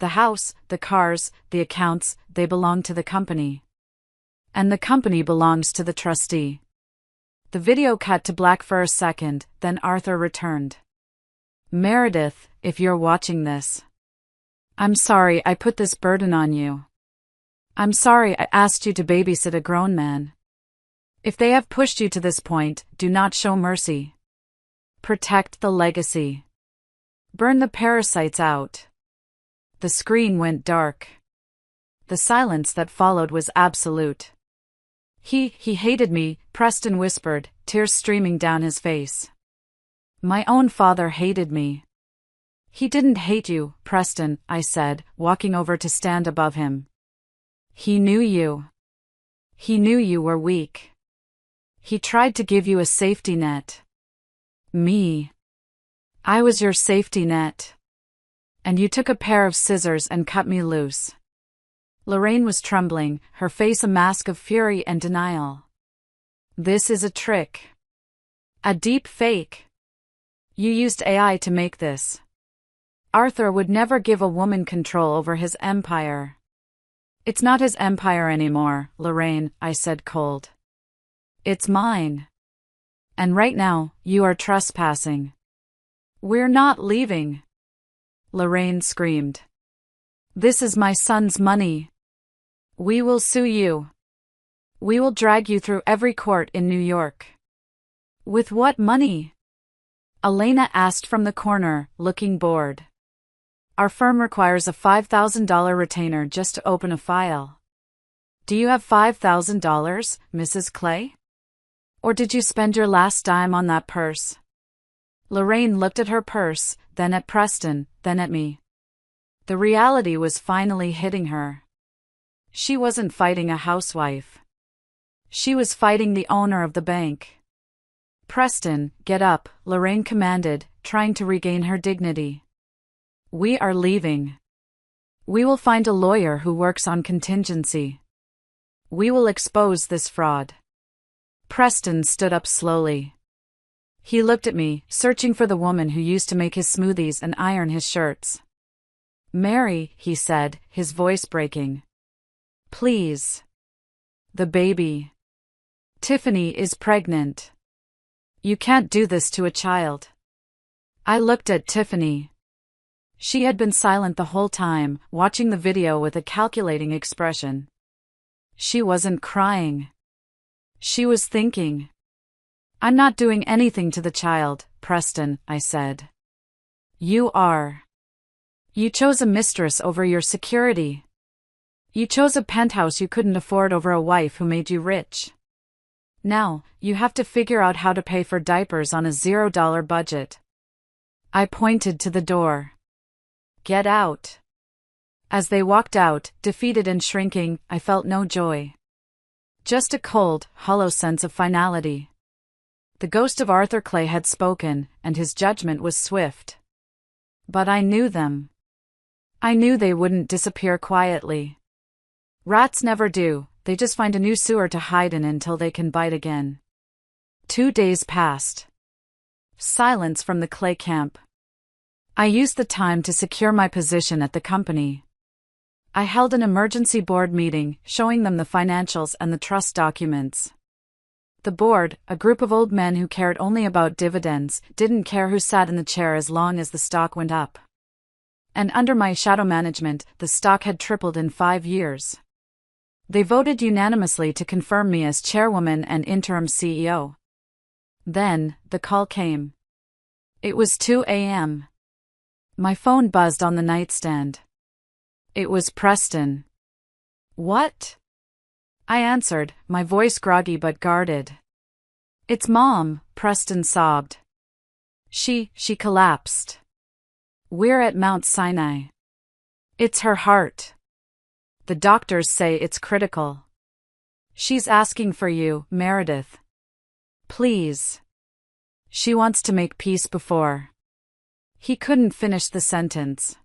The house, the cars, the accounts, they belong to the company. And the company belongs to the trustee. The video cut to black for a second, then Arthur returned. Meredith, if you're watching this. I'm sorry I put this burden on you. I'm sorry I asked you to babysit a grown man. If they have pushed you to this point, do not show mercy. Protect the legacy. Burn the parasites out. The screen went dark. The silence that followed was absolute. He hated me, Preston whispered, tears streaming down his face. My own father hated me. He didn't hate you, Preston, I said, walking over to stand above him. He knew you. He knew you were weak. He tried to give you a safety net. Me. I was your safety net. And you took a pair of scissors and cut me loose. Lorraine was trembling, her face a mask of fury and denial. This is a trick. A deep fake. You used AI to make this. Arthur would never give a woman control over his empire. It's not his empire anymore, Lorraine, I said cold. It's mine. And right now, you are trespassing. We're not leaving. Lorraine screamed. This is my son's money. We will sue you. We will drag you through every court in New York. With what money? Elena asked from the corner, looking bored. Our firm requires a $5,000 retainer just to open a file. Do you have $5,000, Mrs. Clay? Or did you spend your last dime on that purse? Lorraine looked at her purse, then at Preston, then at me. The reality was finally hitting her. She wasn't fighting a housewife. She was fighting the owner of the bank. Preston, get up, Lorraine commanded, trying to regain her dignity. We are leaving. We will find a lawyer who works on contingency. We will expose this fraud. Preston stood up slowly. He looked at me, searching for the woman who used to make his smoothies and iron his shirts. Mary, he said, his voice breaking. Please. The baby. Tiffany is pregnant. You can't do this to a child. I looked at Tiffany. She had been silent the whole time, watching the video with a calculating expression. She wasn't crying. She was thinking. I'm not doing anything to the child, Preston, I said. You are. You chose a mistress over your security. You chose a penthouse you couldn't afford over a wife who made you rich. Now, you have to figure out how to pay for diapers on a $0 budget. I pointed to the door. Get out. As they walked out, defeated and shrinking, I felt no joy. Just a cold, hollow sense of finality. The ghost of Arthur Clay had spoken, and his judgment was swift. But I knew them. I knew they wouldn't disappear quietly. Rats never do, they just find a new sewer to hide in until they can bite again. 2 days passed. Silence from the Clay camp. I used the time to secure my position at the company. I held an emergency board meeting, showing them the financials and the trust documents. The board, a group of old men who cared only about dividends, didn't care who sat in the chair as long as the stock went up. And under my shadow management, the stock had tripled in 5 years. They voted unanimously to confirm me as chairwoman and interim CEO. Then, the call came. It was 2 a.m. My phone buzzed on the nightstand. It was Preston. What? I answered, my voice groggy but guarded. It's Mom, Preston sobbed. She collapsed. We're at Mount Sinai. It's her heart. The doctors say it's critical. She's asking for you, Meredith. Please. She wants to make peace before. He couldn't finish the sentence.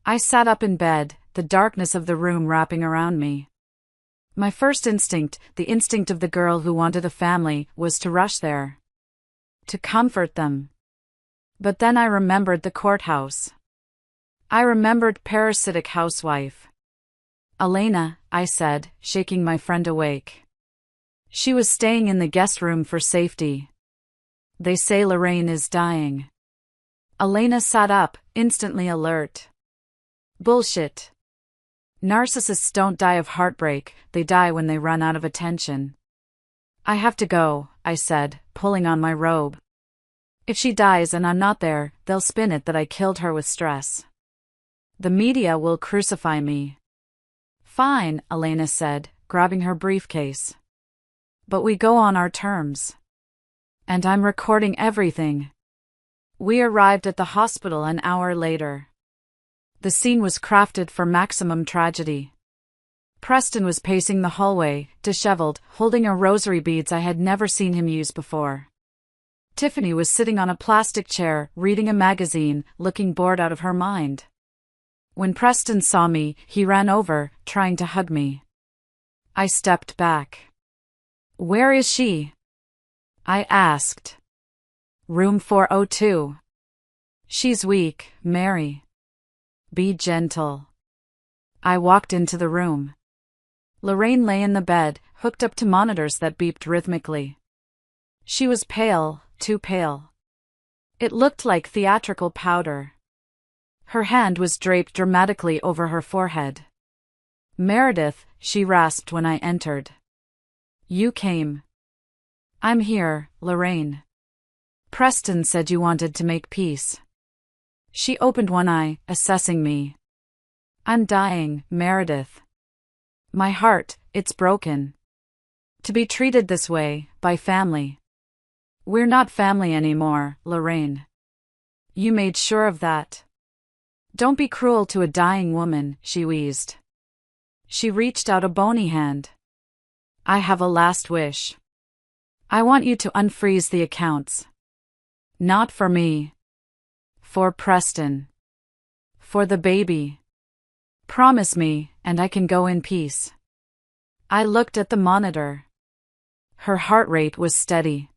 I sat up in bed, the darkness of the room wrapping around me. My first instinct, the instinct of the girl who wanted a family, was to rush there. To comfort them. But then I remembered the courthouse. I remembered parasitic housewife. Elena, I said, shaking my friend awake. She was staying in the guest room for safety. They say Lorraine is dying. Elena sat up, instantly alert. Bullshit. Narcissists don't die of heartbreak, they die when they run out of attention. I have to go, I said, pulling on my robe. If she dies and I'm not there, they'll spin it that I killed her with stress. The media will crucify me. Fine, Elena said, grabbing her briefcase. But we go on our terms. And I'm recording everything. We arrived at the hospital an hour later. The scene was crafted for maximum tragedy. Preston was pacing the hallway, disheveled, holding a rosary beads I had never seen him use before. Tiffany was sitting on a plastic chair, reading a magazine, looking bored out of her mind. When Preston saw me, he ran over, trying to hug me. I stepped back. Where is she? I asked. Room 402. She's weak, Mary. Be gentle. I walked into the room. Lorraine lay in the bed, hooked up to monitors that beeped rhythmically. She was pale, too pale. It looked like theatrical powder. Her hand was draped dramatically over her forehead. Meredith, she rasped when I entered. You came. I'm here, Lorraine. Preston said you wanted to make peace. She opened one eye, assessing me. I'm dying, Meredith. My heart, it's broken. To be treated this way, by family. We're not family anymore, Lorraine. You made sure of that. Don't be cruel to a dying woman, she wheezed. She reached out a bony hand. I have a last wish. I want you to unfreeze the accounts. Not for me. For Preston. For the baby. Promise me, and I can go in peace. I looked at the monitor. Her heart rate was steady.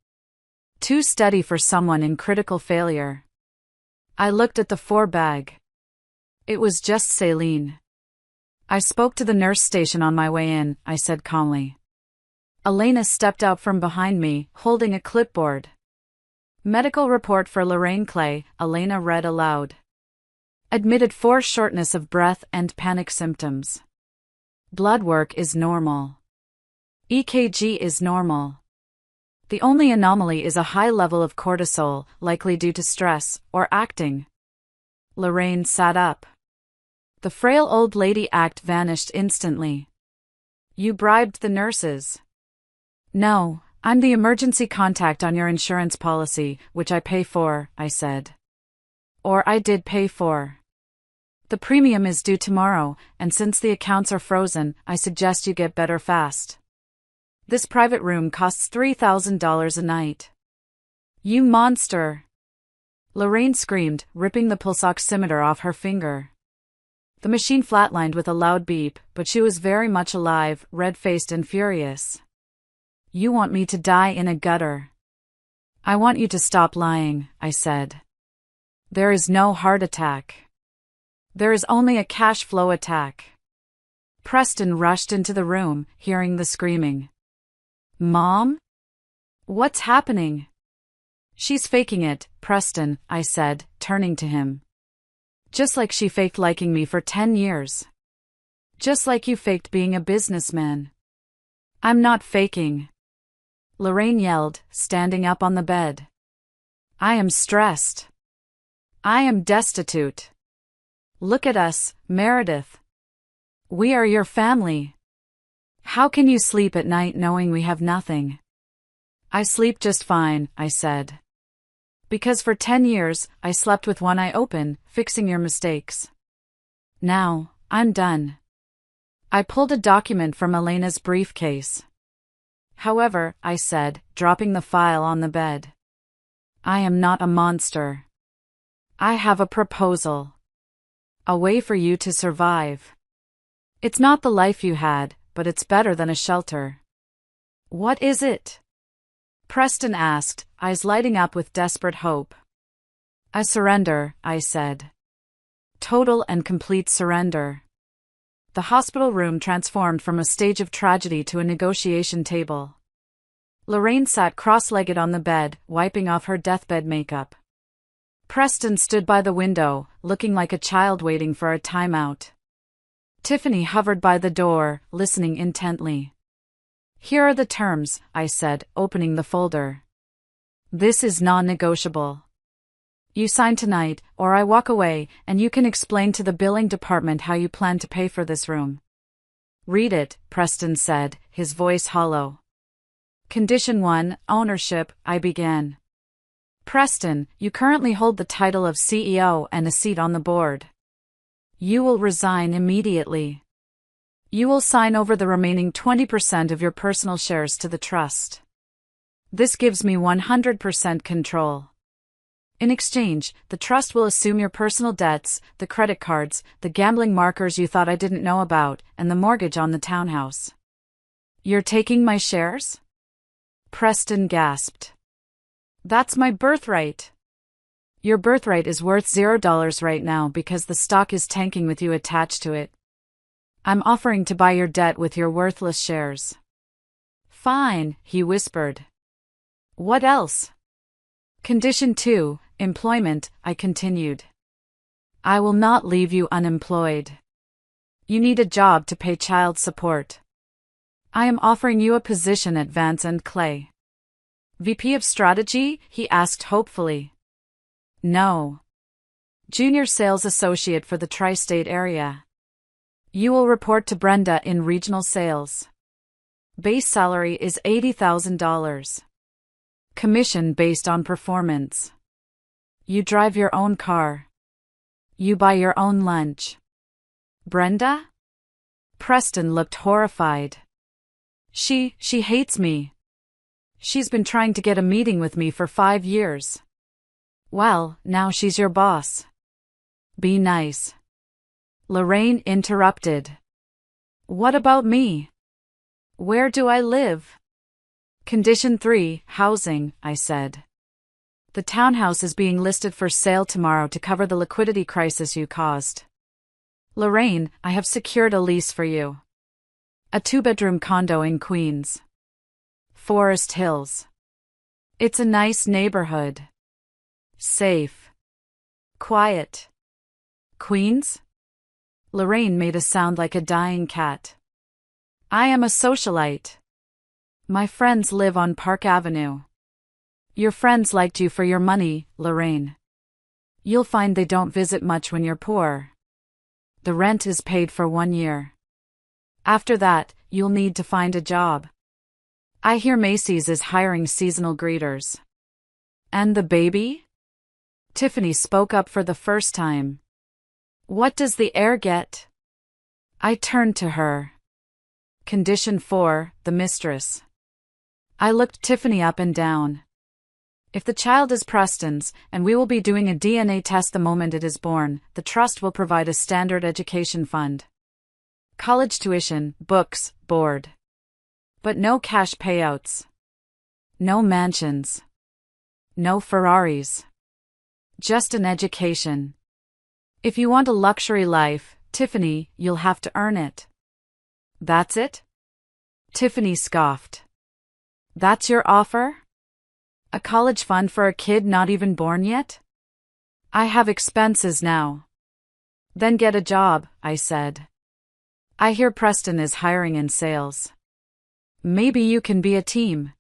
Too steady for someone in critical failure. I looked at the 4-bag. It was just saline. I spoke to the nurse station on my way in, I said calmly. Elena stepped out from behind me, holding a clipboard. Medical report for Lorraine Clay, Elena read aloud. Admitted for shortness of breath and panic symptoms. Blood work is normal. EKG is normal. The only anomaly is a high level of cortisol, likely due to stress or acting. Lorraine sat up. The frail old lady act vanished instantly. You bribed the nurses. No, I'm the emergency contact on your insurance policy, which I pay for, I said. Or I did pay for. The premium is due tomorrow, and since the accounts are frozen, I suggest you get better fast. This private room costs $3,000 a night. You monster! Lorraine screamed, ripping the pulse oximeter off her finger. The machine flatlined with a loud beep, but she was very much alive, red-faced and furious. You want me to die in a gutter? I want you to stop lying, I said. There is no heart attack. There is only a cash flow attack. Preston rushed into the room, hearing the screaming. Mom? What's happening? She's faking it, Preston, I said, turning to him. Just like she faked liking me for 10 years. Just like you faked being a businessman. I'm not faking. Lorraine yelled, standing up on the bed. I am stressed. I am destitute. Look at us, Meredith. We are your family. How can you sleep at night knowing we have nothing? I sleep just fine, I said. Because for 10 years, I slept with one eye open, fixing your mistakes. Now, I'm done. I pulled a document from Elena's briefcase. However, I said, dropping the file on the bed. I am not a monster. I have a proposal. A way for you to survive. It's not the life you had, but it's better than a shelter. What is it? Preston asked, eyes lighting up with desperate hope. A surrender, I said. Total and complete surrender. The hospital room transformed from a stage of tragedy to a negotiation table. Lorraine sat cross-legged on the bed, wiping off her deathbed makeup. Preston stood by the window, looking like a child waiting for a timeout. Tiffany hovered by the door, listening intently. Here are the terms, I said, opening the folder. This is non-negotiable. You sign tonight, or I walk away, and you can explain to the billing department how you plan to pay for this room. Read it, Preston said, his voice hollow. Condition 1, ownership, I began. Preston, you currently hold the title of CEO and a seat on the board. You will resign immediately. You will sign over the remaining 20% of your personal shares to the trust. This gives me 100% control. In exchange, the trust will assume your personal debts, the credit cards, the gambling markers you thought I didn't know about, and the mortgage on the townhouse. You're taking my shares? Preston gasped. That's my birthright. Your birthright is worth $0 right now because the stock is tanking with you attached to it. I'm offering to buy your debt with your worthless shares. Fine, he whispered. What else? Condition 2, employment, I continued. I will not leave you unemployed. You need a job to pay child support. I am offering you a position at Vance and Clay. VP of Strategy? He asked hopefully. No. Junior Sales Associate for the tri-state area. You will report to Brenda in regional sales. Base salary is $80,000. Commission based on performance. You drive your own car. You buy your own lunch. Brenda? Preston looked horrified. She hates me. She's been trying to get a meeting with me for 5 years. Well, now she's your boss. Be nice. Lorraine interrupted. What about me? Where do I live? Condition 3, housing, I said. The townhouse is being listed for sale tomorrow to cover the liquidity crisis you caused. Lorraine, I have secured a lease for you. A 2-bedroom condo in Queens. Forest Hills. It's a nice neighborhood. Safe. Quiet. Queens? Lorraine made a sound like a dying cat. I am a socialite. My friends live on Park Avenue. Your friends liked you for your money, Lorraine. You'll find they don't visit much when you're poor. The rent is paid for 1 year. After that, you'll need to find a job. I hear Macy's is hiring seasonal greeters. And the baby? Tiffany spoke up for the first time. What does the heir get? I turned to her. Condition 4, the mistress. I looked Tiffany up and down. If the child is Preston's, and we will be doing a DNA test the moment it is born, the trust will provide a standard education fund. College tuition, books, board. But no cash payouts. No mansions. No Ferraris. Just an education. If you want a luxury life, Tiffany, you'll have to earn it. That's it? Tiffany scoffed. That's your offer? A college fund for a kid not even born yet? I have expenses now. Then get a job, I said. I hear Preston is hiring in sales. Maybe you can be a team.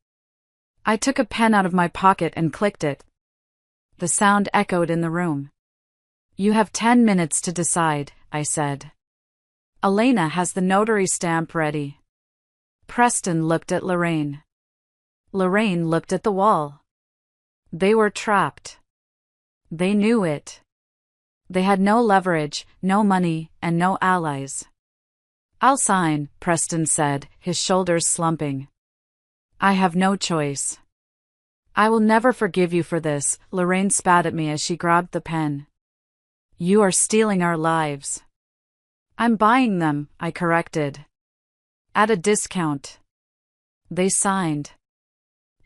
I took a pen out of my pocket and clicked it. The sound echoed in the room. You have 10 minutes to decide, I said. Elena has the notary stamp ready. Preston looked at Lorraine. Lorraine looked at the wall. They were trapped. They knew it. They had no leverage, no money, and no allies. I'll sign, Preston said, his shoulders slumping. I have no choice. I will never forgive you for this, Lorraine spat at me as she grabbed the pen. You are stealing our lives. I'm buying them, I corrected. At a discount. They signed.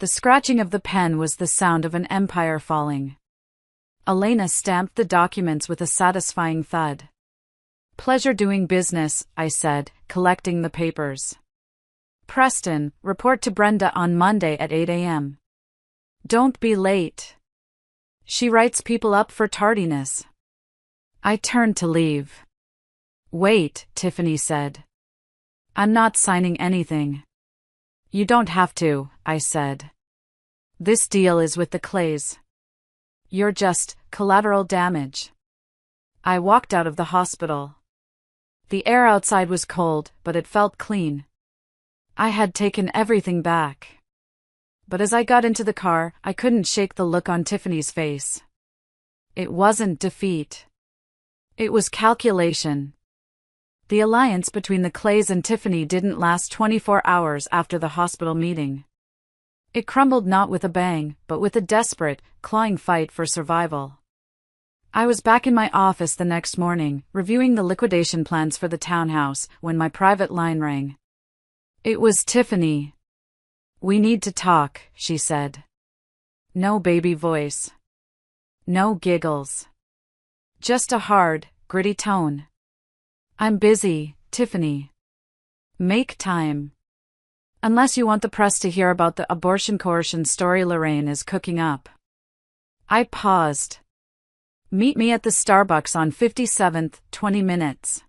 The scratching of the pen was the sound of an empire falling. Elena stamped the documents with a satisfying thud. Pleasure doing business, I said, collecting the papers. Preston, report to Brenda on Monday at 8 a.m. Don't be late. She writes people up for tardiness. I turned to leave. Wait, Tiffany said. I'm not signing anything. You don't have to, I said. This deal is with the Clays. You're just collateral damage. I walked out of the hospital. The air outside was cold, but it felt clean. I had taken everything back. But as I got into the car, I couldn't shake the look on Tiffany's face. It wasn't defeat. It was calculation. The alliance between the Clays and Tiffany didn't last 24 hours after the hospital meeting. It crumbled not with a bang, but with a desperate, clawing fight for survival. I was back in my office the next morning, reviewing the liquidation plans for the townhouse, when my private line rang. It was Tiffany. We need to talk, she said. No baby voice. No giggles. Just a hard, gritty tone. I'm busy, Tiffany. Make time. Unless you want the press to hear about the abortion coercion story Lorraine is cooking up. I paused. Meet me at the Starbucks on 57th, 20 minutes.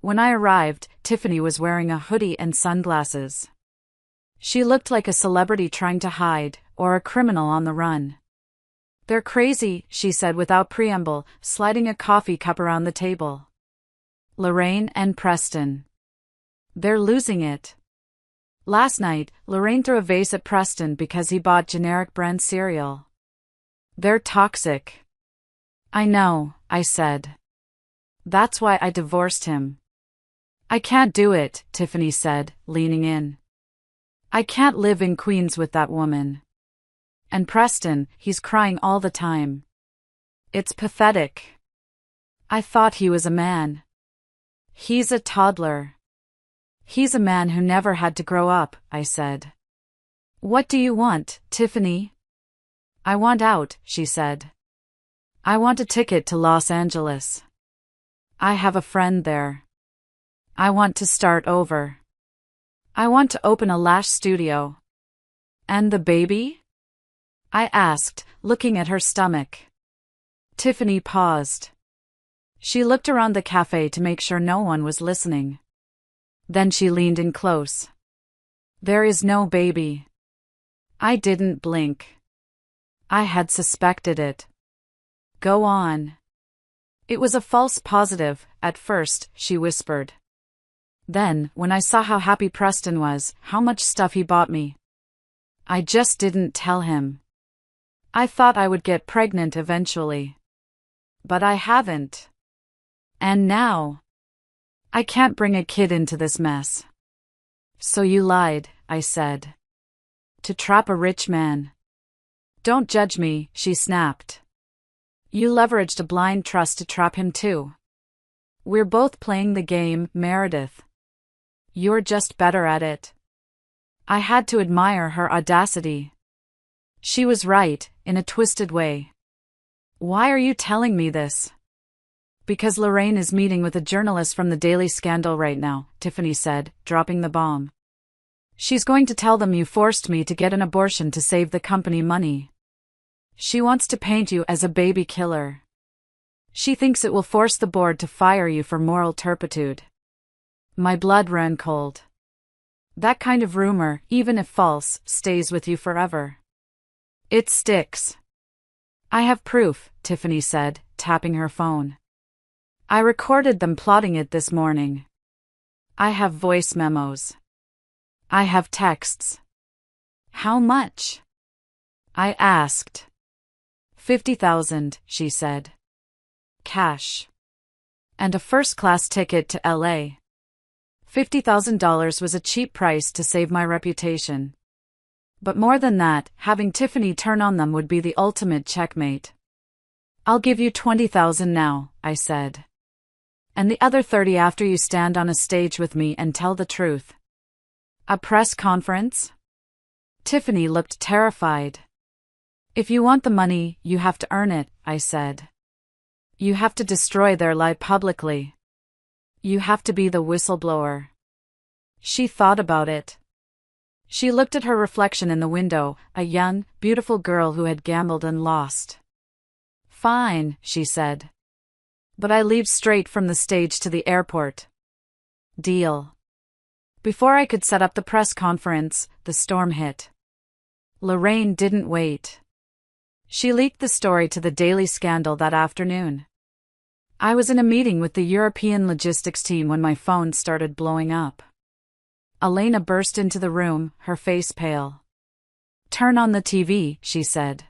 When I arrived, Tiffany was wearing a hoodie and sunglasses. She looked like a celebrity trying to hide, or a criminal on the run. They're crazy, she said without preamble, sliding a coffee cup around the table. Lorraine and Preston. They're losing it. Last night, Lorraine threw a vase at Preston because he bought generic brand cereal. They're toxic. I know, I said. That's why I divorced him. I can't do it, Tiffany said, leaning in. I can't live in Queens with that woman. And Preston, he's crying all the time. It's pathetic. I thought he was a man. He's a toddler. He's a man who never had to grow up, I said. What do you want, Tiffany? I want out, she said. I want a ticket to Los Angeles. I have a friend there. I want to start over. I want to open a lash studio. And the baby? I asked, looking at her stomach. Tiffany paused. She looked around the cafe to make sure no one was listening. Then she leaned in close. There is no baby. I didn't blink. I had suspected it. Go on. It was a false positive, at first, she whispered. Then, when I saw how happy Preston was, how much stuff he bought me, I just didn't tell him. I thought I would get pregnant eventually. But I haven't. And now, I can't bring a kid into this mess. So you lied, I said. To trap a rich man. Don't judge me, she snapped. You leveraged a blind trust to trap him too. We're both playing the game, Meredith. You're just better at it. I had to admire her audacity. She was right, in a twisted way. Why are you telling me this? Because Lorraine is meeting with a journalist from the Daily Scandal right now, Tiffany said, dropping the bomb. She's going to tell them you forced me to get an abortion to save the company money. She wants to paint you as a baby killer. She thinks it will force the board to fire you for moral turpitude. My blood ran cold. That kind of rumor, even if false, stays with you forever. It sticks. I have proof, Tiffany said, tapping her phone. I recorded them plotting it this morning. I have voice memos. I have texts. How much? I asked. 50,000, she said. Cash. And a first-class ticket to LA. $50,000 was a cheap price to save my reputation. But more than that, having Tiffany turn on them would be the ultimate checkmate. I'll give you 20,000 now, I said. And the other 30 after you stand on a stage with me and tell the truth. A press conference? Tiffany looked terrified. If you want the money, you have to earn it, I said. You have to destroy their lie publicly. You have to be the whistleblower. She thought about it. She looked at her reflection in the window, a young, beautiful girl who had gambled and lost. Fine, she said. But I leave straight from the stage to the airport. Deal. Before I could set up the press conference, the storm hit. Lorraine didn't wait. She leaked the story to the Daily Scandal that afternoon. I was in a meeting with the European logistics team when my phone started blowing up. Elena burst into the room, her face pale. Turn on the TV, she said.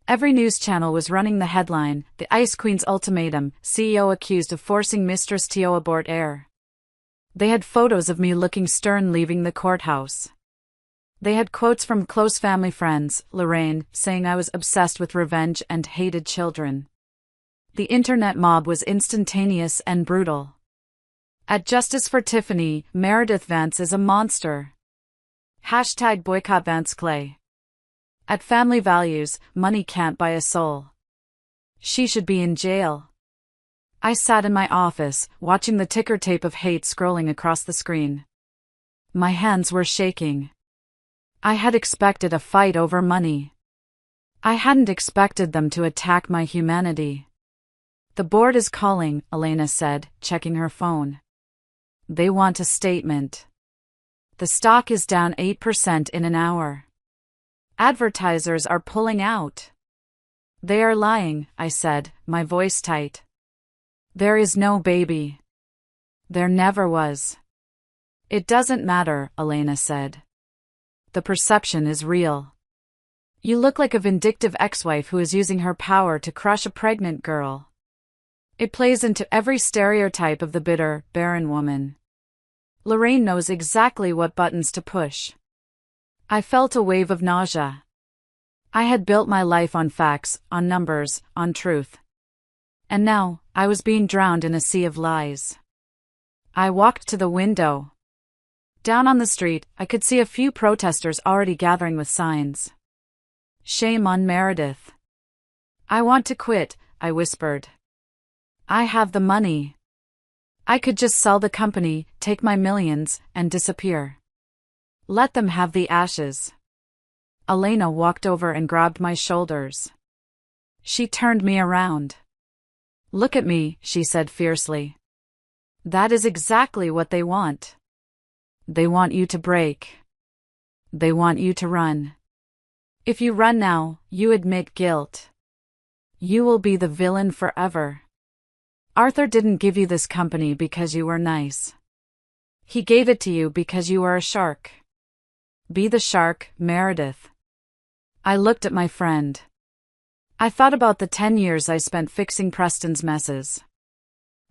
Every news channel was running the headline, "The Ice Queen's Ultimatum, CEO accused of forcing Mistress to abort heir." They had photos of me looking stern leaving the courthouse. They had quotes from close family friends, Lorraine, saying I was obsessed with revenge and hated children. The internet mob was instantaneous and brutal. At Justice for Tiffany, Meredith Vance is a monster. Hashtag boycott Vance Clay. At Family Values, money can't buy a soul. She should be in jail. I sat in my office, watching the ticker tape of hate scrolling across the screen. My hands were shaking. I had expected a fight over money. I hadn't expected them to attack my humanity. The board is calling, Elena said, checking her phone. They want a statement. The stock is down 8% in an hour. Advertisers are pulling out. They are lying, I said, my voice tight. There is no baby. There never was. It doesn't matter, Elena said. The perception is real. You look like a vindictive ex-wife who is using her power to crush a pregnant girl. It plays into every stereotype of the bitter, barren woman. Lorraine knows exactly what buttons to push. I felt a wave of nausea. I had built my life on facts, on numbers, on truth. And now, I was being drowned in a sea of lies. I walked to the window. Down on the street, I could see a few protesters already gathering with signs. Shame on Meredith. I want to quit, I whispered. I have the money. I could just sell the company, take my millions, and disappear. Let them have the ashes. Elena walked over and grabbed my shoulders. She turned me around. Look at me, she said fiercely. That is exactly what they want. They want you to break. They want you to run. If you run now, you admit guilt. You will be the villain forever. Arthur didn't give you this company because you were nice. He gave it to you because you were a shark. Be the shark, Meredith. I looked at my friend. I thought about the 10 years I spent fixing Preston's messes.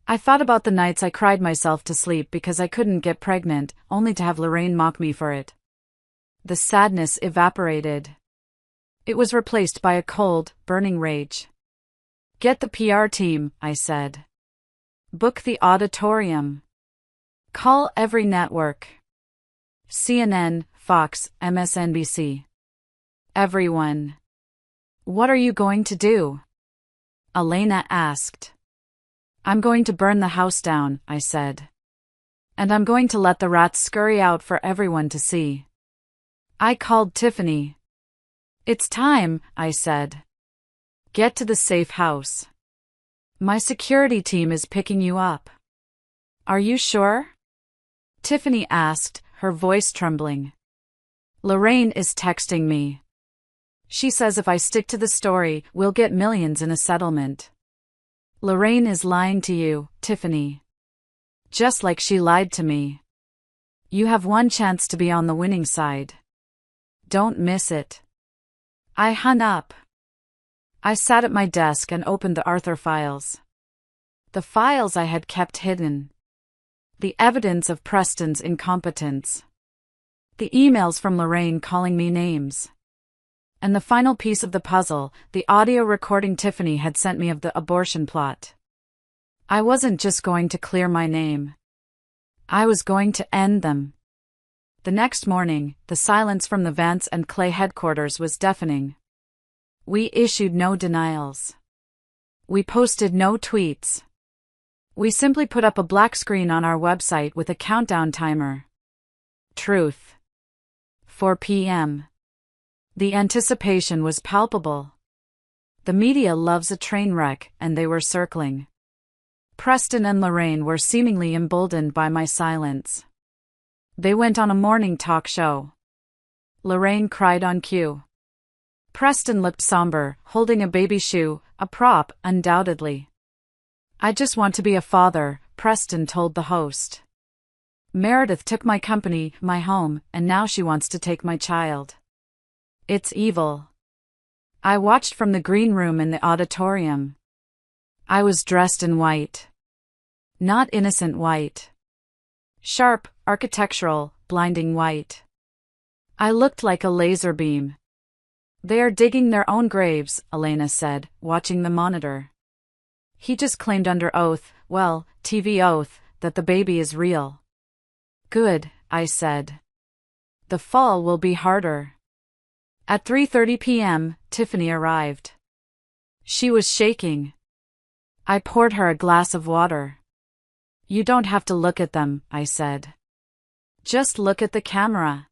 I thought about the nights I cried myself to sleep because I couldn't get pregnant, only to have Lorraine mock me for it. The sadness evaporated. It was replaced by a cold, burning rage. Get the PR team, I said. Book the auditorium. Call every network. CNN, Fox, MSNBC. Everyone. What are you going to do? Elena asked. I'm going to burn the house down, I said. And I'm going to let the rats scurry out for everyone to see. I called Tiffany. It's time, I said. Get to the safe house. My security team is picking you up. Are you sure? Tiffany asked, her voice trembling. Lorraine is texting me. She says if I stick to the story, we'll get millions in a settlement. Lorraine is lying to you, Tiffany. Just like she lied to me. You have one chance to be on the winning side. Don't miss it. I hung up. I sat at my desk and opened the Arthur files. The files I had kept hidden. The evidence of Preston's incompetence. The emails from Lorraine calling me names. And the final piece of the puzzle, the audio recording Tiffany had sent me of the abortion plot. I wasn't just going to clear my name. I was going to end them. The next morning, the silence from the Vance and Clay headquarters was deafening. We issued no denials. We posted no tweets. We simply put up a black screen on our website with a countdown timer. Truth. 4 p.m. The anticipation was palpable. The media loves a train wreck, and they were circling. Preston and Lorraine were seemingly emboldened by my silence. They went on a morning talk show. Lorraine cried on cue. Preston looked somber, holding a baby shoe, a prop, undoubtedly. I just want to be a father, Preston told the host. Meredith took my company, my home, and now she wants to take my child. It's evil. I watched from the green room in the auditorium. I was dressed in white. Not innocent white. Sharp, architectural, blinding white. I looked like a laser beam. They are digging their own graves, Elena said, watching the monitor. He just claimed under oath, well, TV oath, that the baby is real. Good, I said. The fall will be harder. At 3:30 p.m., Tiffany arrived. She was shaking. I poured her a glass of water. You don't have to look at them, I said. Just look at the camera.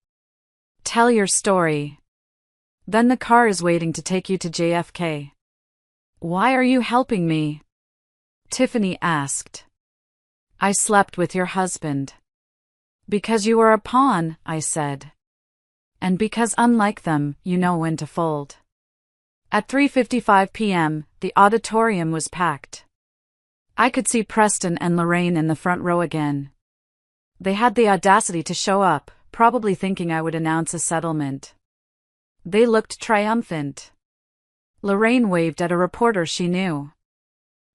Tell your story. Then the car is waiting to take you to JFK. Why are you helping me? Tiffany asked. I slept with your husband. Because you were a pawn, I said. And because unlike them, you know when to fold. At 3:55 p.m., the auditorium was packed. I could see Preston and Lorraine in the front row again. They had the audacity to show up, probably thinking I would announce a settlement. They looked triumphant. Lorraine waved at a reporter she knew.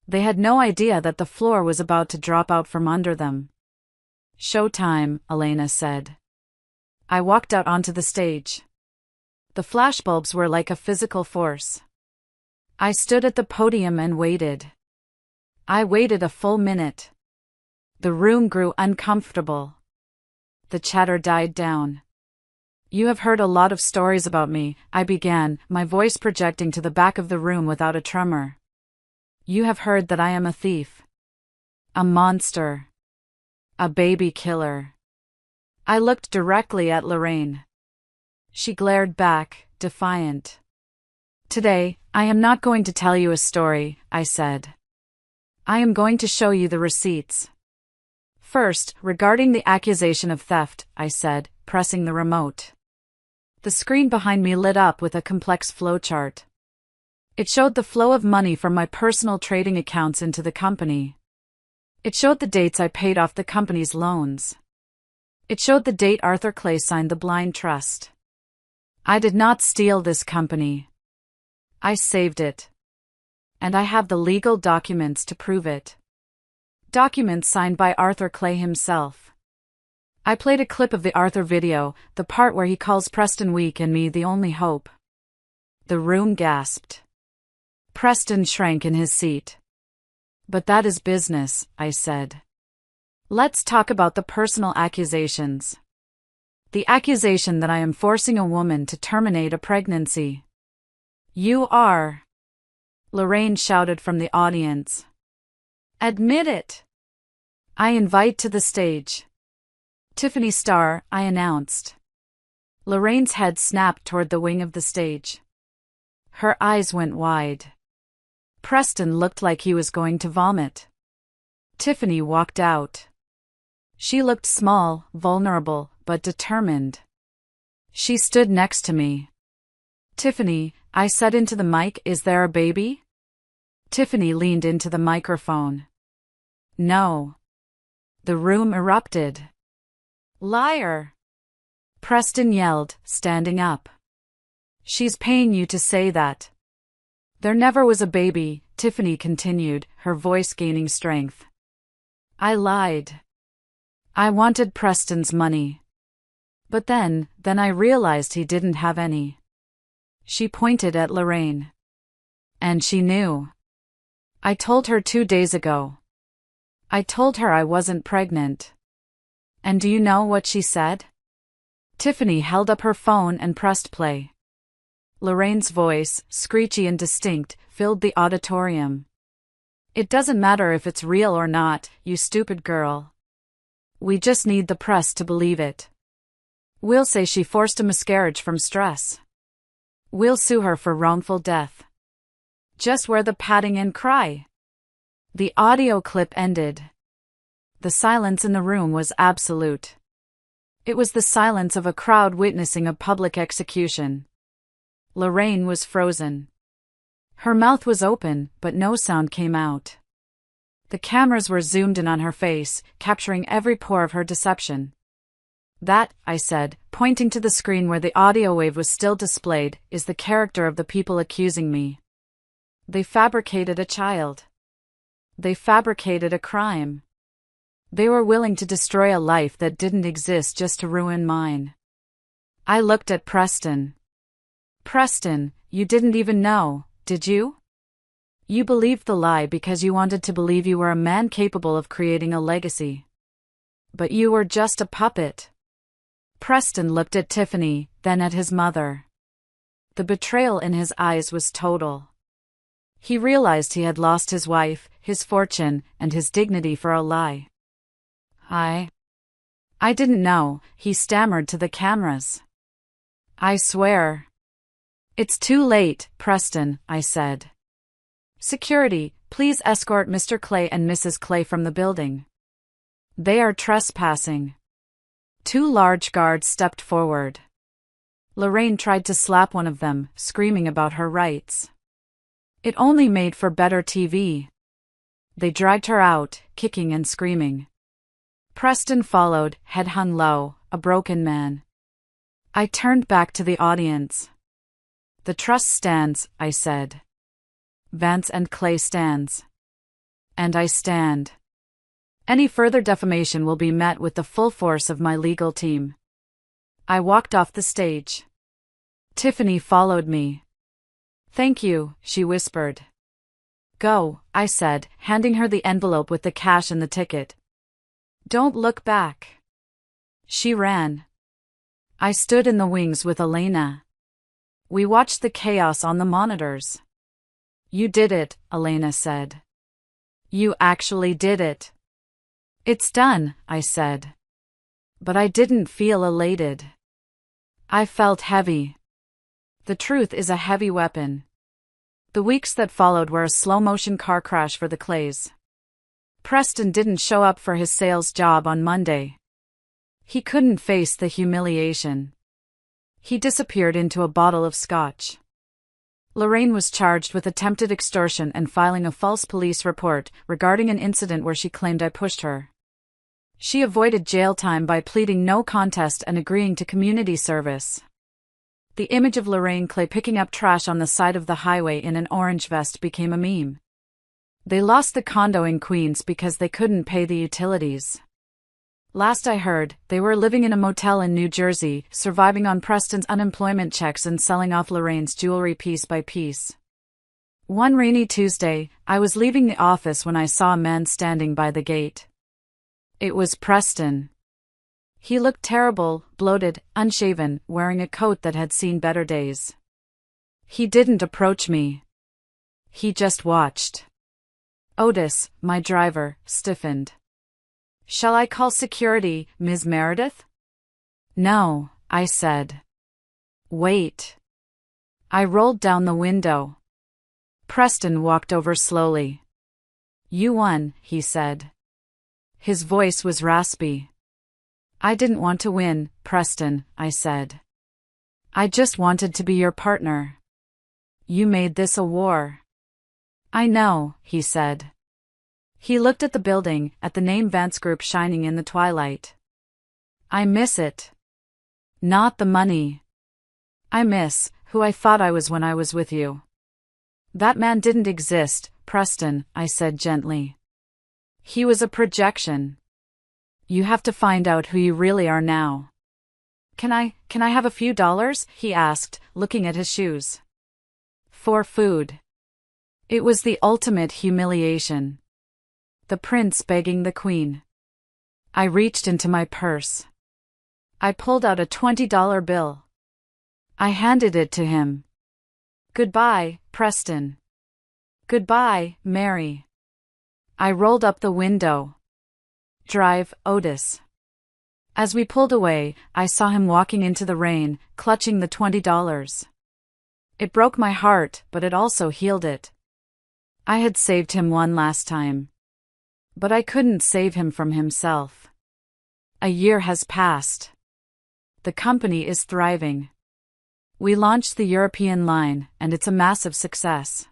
They had no idea that the floor was about to drop out from under them. Showtime, Elena said. I walked out onto the stage. The flashbulbs were like a physical force. I stood at the podium and waited. I waited a full minute. The room grew uncomfortable. The chatter died down. You have heard a lot of stories about me, I began, my voice projecting to the back of the room without a tremor. You have heard that I am a thief. A monster. A baby killer. I looked directly at Lorraine. She glared back, defiant. Today, I am not going to tell you a story, I said. I am going to show you the receipts. First, regarding the accusation of theft, I said, pressing the remote. The screen behind me lit up with a complex flowchart. It showed the flow of money from my personal trading accounts into the company. It showed the dates I paid off the company's loans. It showed the date Arthur Clay signed the blind trust. I did not steal this company. I saved it. And I have the legal documents to prove it. Documents signed by Arthur Clay himself. I played a clip of the Arthur video, the part where he calls Preston weak and me the only hope. The room gasped. Preston shrank in his seat. But that is business, I said. Let's talk about the personal accusations. The accusation that I am forcing a woman to terminate a pregnancy. You are. Lorraine shouted from the audience. Admit it. I invite to the stage. Tiffany Starr, I announced. Lorraine's head snapped toward the wing of the stage. Her eyes went wide. Preston looked like he was going to vomit. Tiffany walked out. She looked small, vulnerable, but determined. She stood next to me. Tiffany, I said into the mic, is there a baby? Tiffany leaned into the microphone. No. The room erupted. Liar! Preston yelled, standing up. She's paying you to say that. There never was a baby, Tiffany continued, her voice gaining strength. I lied. I wanted Preston's money. But then I realized he didn't have any. She pointed at Lorraine. And she knew. I told her 2 days ago. I told her I wasn't pregnant. And do you know what she said? Tiffany held up her phone and pressed play. Lorraine's voice, screechy and distinct, filled the auditorium. It doesn't matter if it's real or not, you stupid girl. We just need the press to believe it. We'll say she forced a miscarriage from stress. We'll sue her for wrongful death. Just wear the padding and cry. The audio clip ended. The silence in the room was absolute. It was the silence of a crowd witnessing a public execution. Lorraine was frozen. Her mouth was open, but no sound came out. The cameras were zoomed in on her face, capturing every pore of her deception. That, I said, pointing to the screen where the audio wave was still displayed, is the character of the people accusing me. They fabricated a child. They fabricated a crime. They were willing to destroy a life that didn't exist just to ruin mine. I looked at Preston. Preston, you didn't even know, did you? You believed the lie because you wanted to believe you were a man capable of creating a legacy. But you were just a puppet. Preston looked at Tiffany, then at his mother. The betrayal in his eyes was total. He realized he had lost his wife, his fortune, and his dignity for a lie. I didn't know, he stammered to the cameras. I swear. It's too late, Preston, I said. Security, please escort Mr. Clay and Mrs. Clay from the building. They are trespassing. 2 large guards stepped forward. Lorraine tried to slap one of them, screaming about her rights. It only made for better TV. They dragged her out, kicking and screaming. Preston followed, head hung low, a broken man. I turned back to the audience. The trust stands, I said. Vance and Clay stands. And I stand. Any further defamation will be met with the full force of my legal team. I walked off the stage. Tiffany followed me. Thank you, she whispered. Go, I said, handing her the envelope with the cash and the ticket. Don't look back. She ran. I stood in the wings with Elena. We watched the chaos on the monitors. You did it, Elena said. You actually did it. It's done, I said. But I didn't feel elated. I felt heavy. The truth is a heavy weapon. The weeks that followed were a slow-motion car crash for the Clays. Preston didn't show up for his sales job on Monday. He couldn't face the humiliation. He disappeared into a bottle of scotch. Lorraine was charged with attempted extortion and filing a false police report regarding an incident where she claimed I pushed her. She avoided jail time by pleading no contest and agreeing to community service. The image of Lorraine Clay picking up trash on the side of the highway in an orange vest became a meme. They lost the condo in Queens because they couldn't pay the utilities. Last I heard, they were living in a motel in New Jersey, surviving on Preston's unemployment checks and selling off Lorraine's jewelry piece by piece. One rainy Tuesday, I was leaving the office when I saw a man standing by the gate. It was Preston. He looked terrible, bloated, unshaven, wearing a coat that had seen better days. He didn't approach me. He just watched. Otis, my driver, stiffened. "Shall I call security, Ms. Meredith?" "No," I said. "Wait." I rolled down the window. Preston walked over slowly. "You won," he said. His voice was raspy. "I didn't want to win, Preston," I said. "I just wanted to be your partner. You made this a war." "I know," he said. He looked at the building, at the name Vance Group shining in the twilight. "I miss it. Not the money. I miss who I thought I was when I was with you." "That man didn't exist, Preston," I said gently. "He was a projection. You have to find out who you really are now." Can I have a few dollars?" he asked, looking at his shoes. "For food." It was the ultimate humiliation. The prince begging the queen. I reached into my purse. I pulled out a $20 bill. I handed it to him. "Goodbye, Preston. Goodbye, Mary." I rolled up the window. "Drive, Otis." As we pulled away, I saw him walking into the rain, clutching the $20. It broke my heart, but it also healed it. I had saved him one last time. But I couldn't save him from himself. A year has passed. The company is thriving. We launched the European line, and it's a massive success.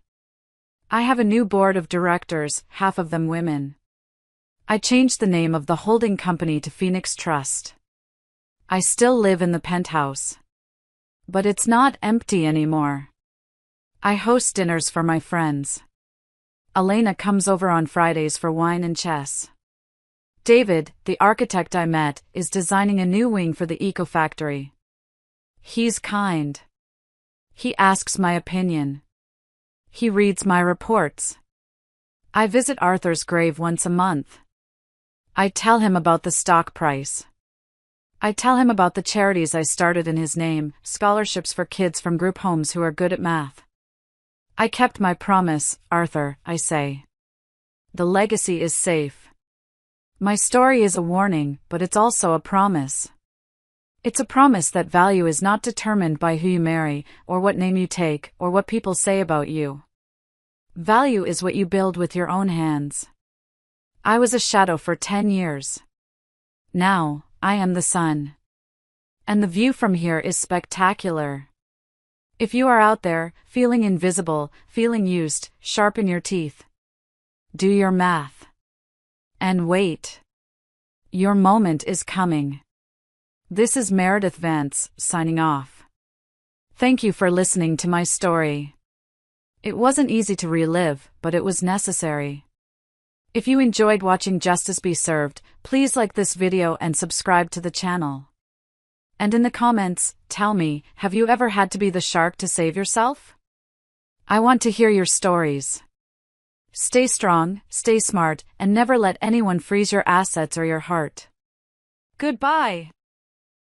I have a new board of directors, half of them women. I changed the name of the holding company to Phoenix Trust. I still live in the penthouse. But it's not empty anymore. I host dinners for my friends. Elena comes over on Fridays for wine and chess. David, the architect I met, is designing a new wing for the eco-factory. He's kind. He asks my opinion. He reads my reports. I visit Arthur's grave once a month. I tell him about the stock price. I tell him about the charities I started in his name, scholarships for kids from group homes who are good at math. I kept my promise, Arthur, I say. The legacy is safe. My story is a warning, but it's also a promise. It's a promise that value is not determined by who you marry, or what name you take, or what people say about you. Value is what you build with your own hands. I was a shadow for 10 years. Now, I am the sun. And the view from here is spectacular. If you are out there, feeling invisible, feeling used, sharpen your teeth. Do your math. And wait. Your moment is coming. This is Meredith Vance, signing off. Thank you for listening to my story. It wasn't easy to relive, but it was necessary. If you enjoyed watching Justice Be Served, please like this video and subscribe to the channel. And in the comments, tell me, have you ever had to be the shark to save yourself? I want to hear your stories. Stay strong, stay smart, and never let anyone freeze your assets or your heart. Goodbye.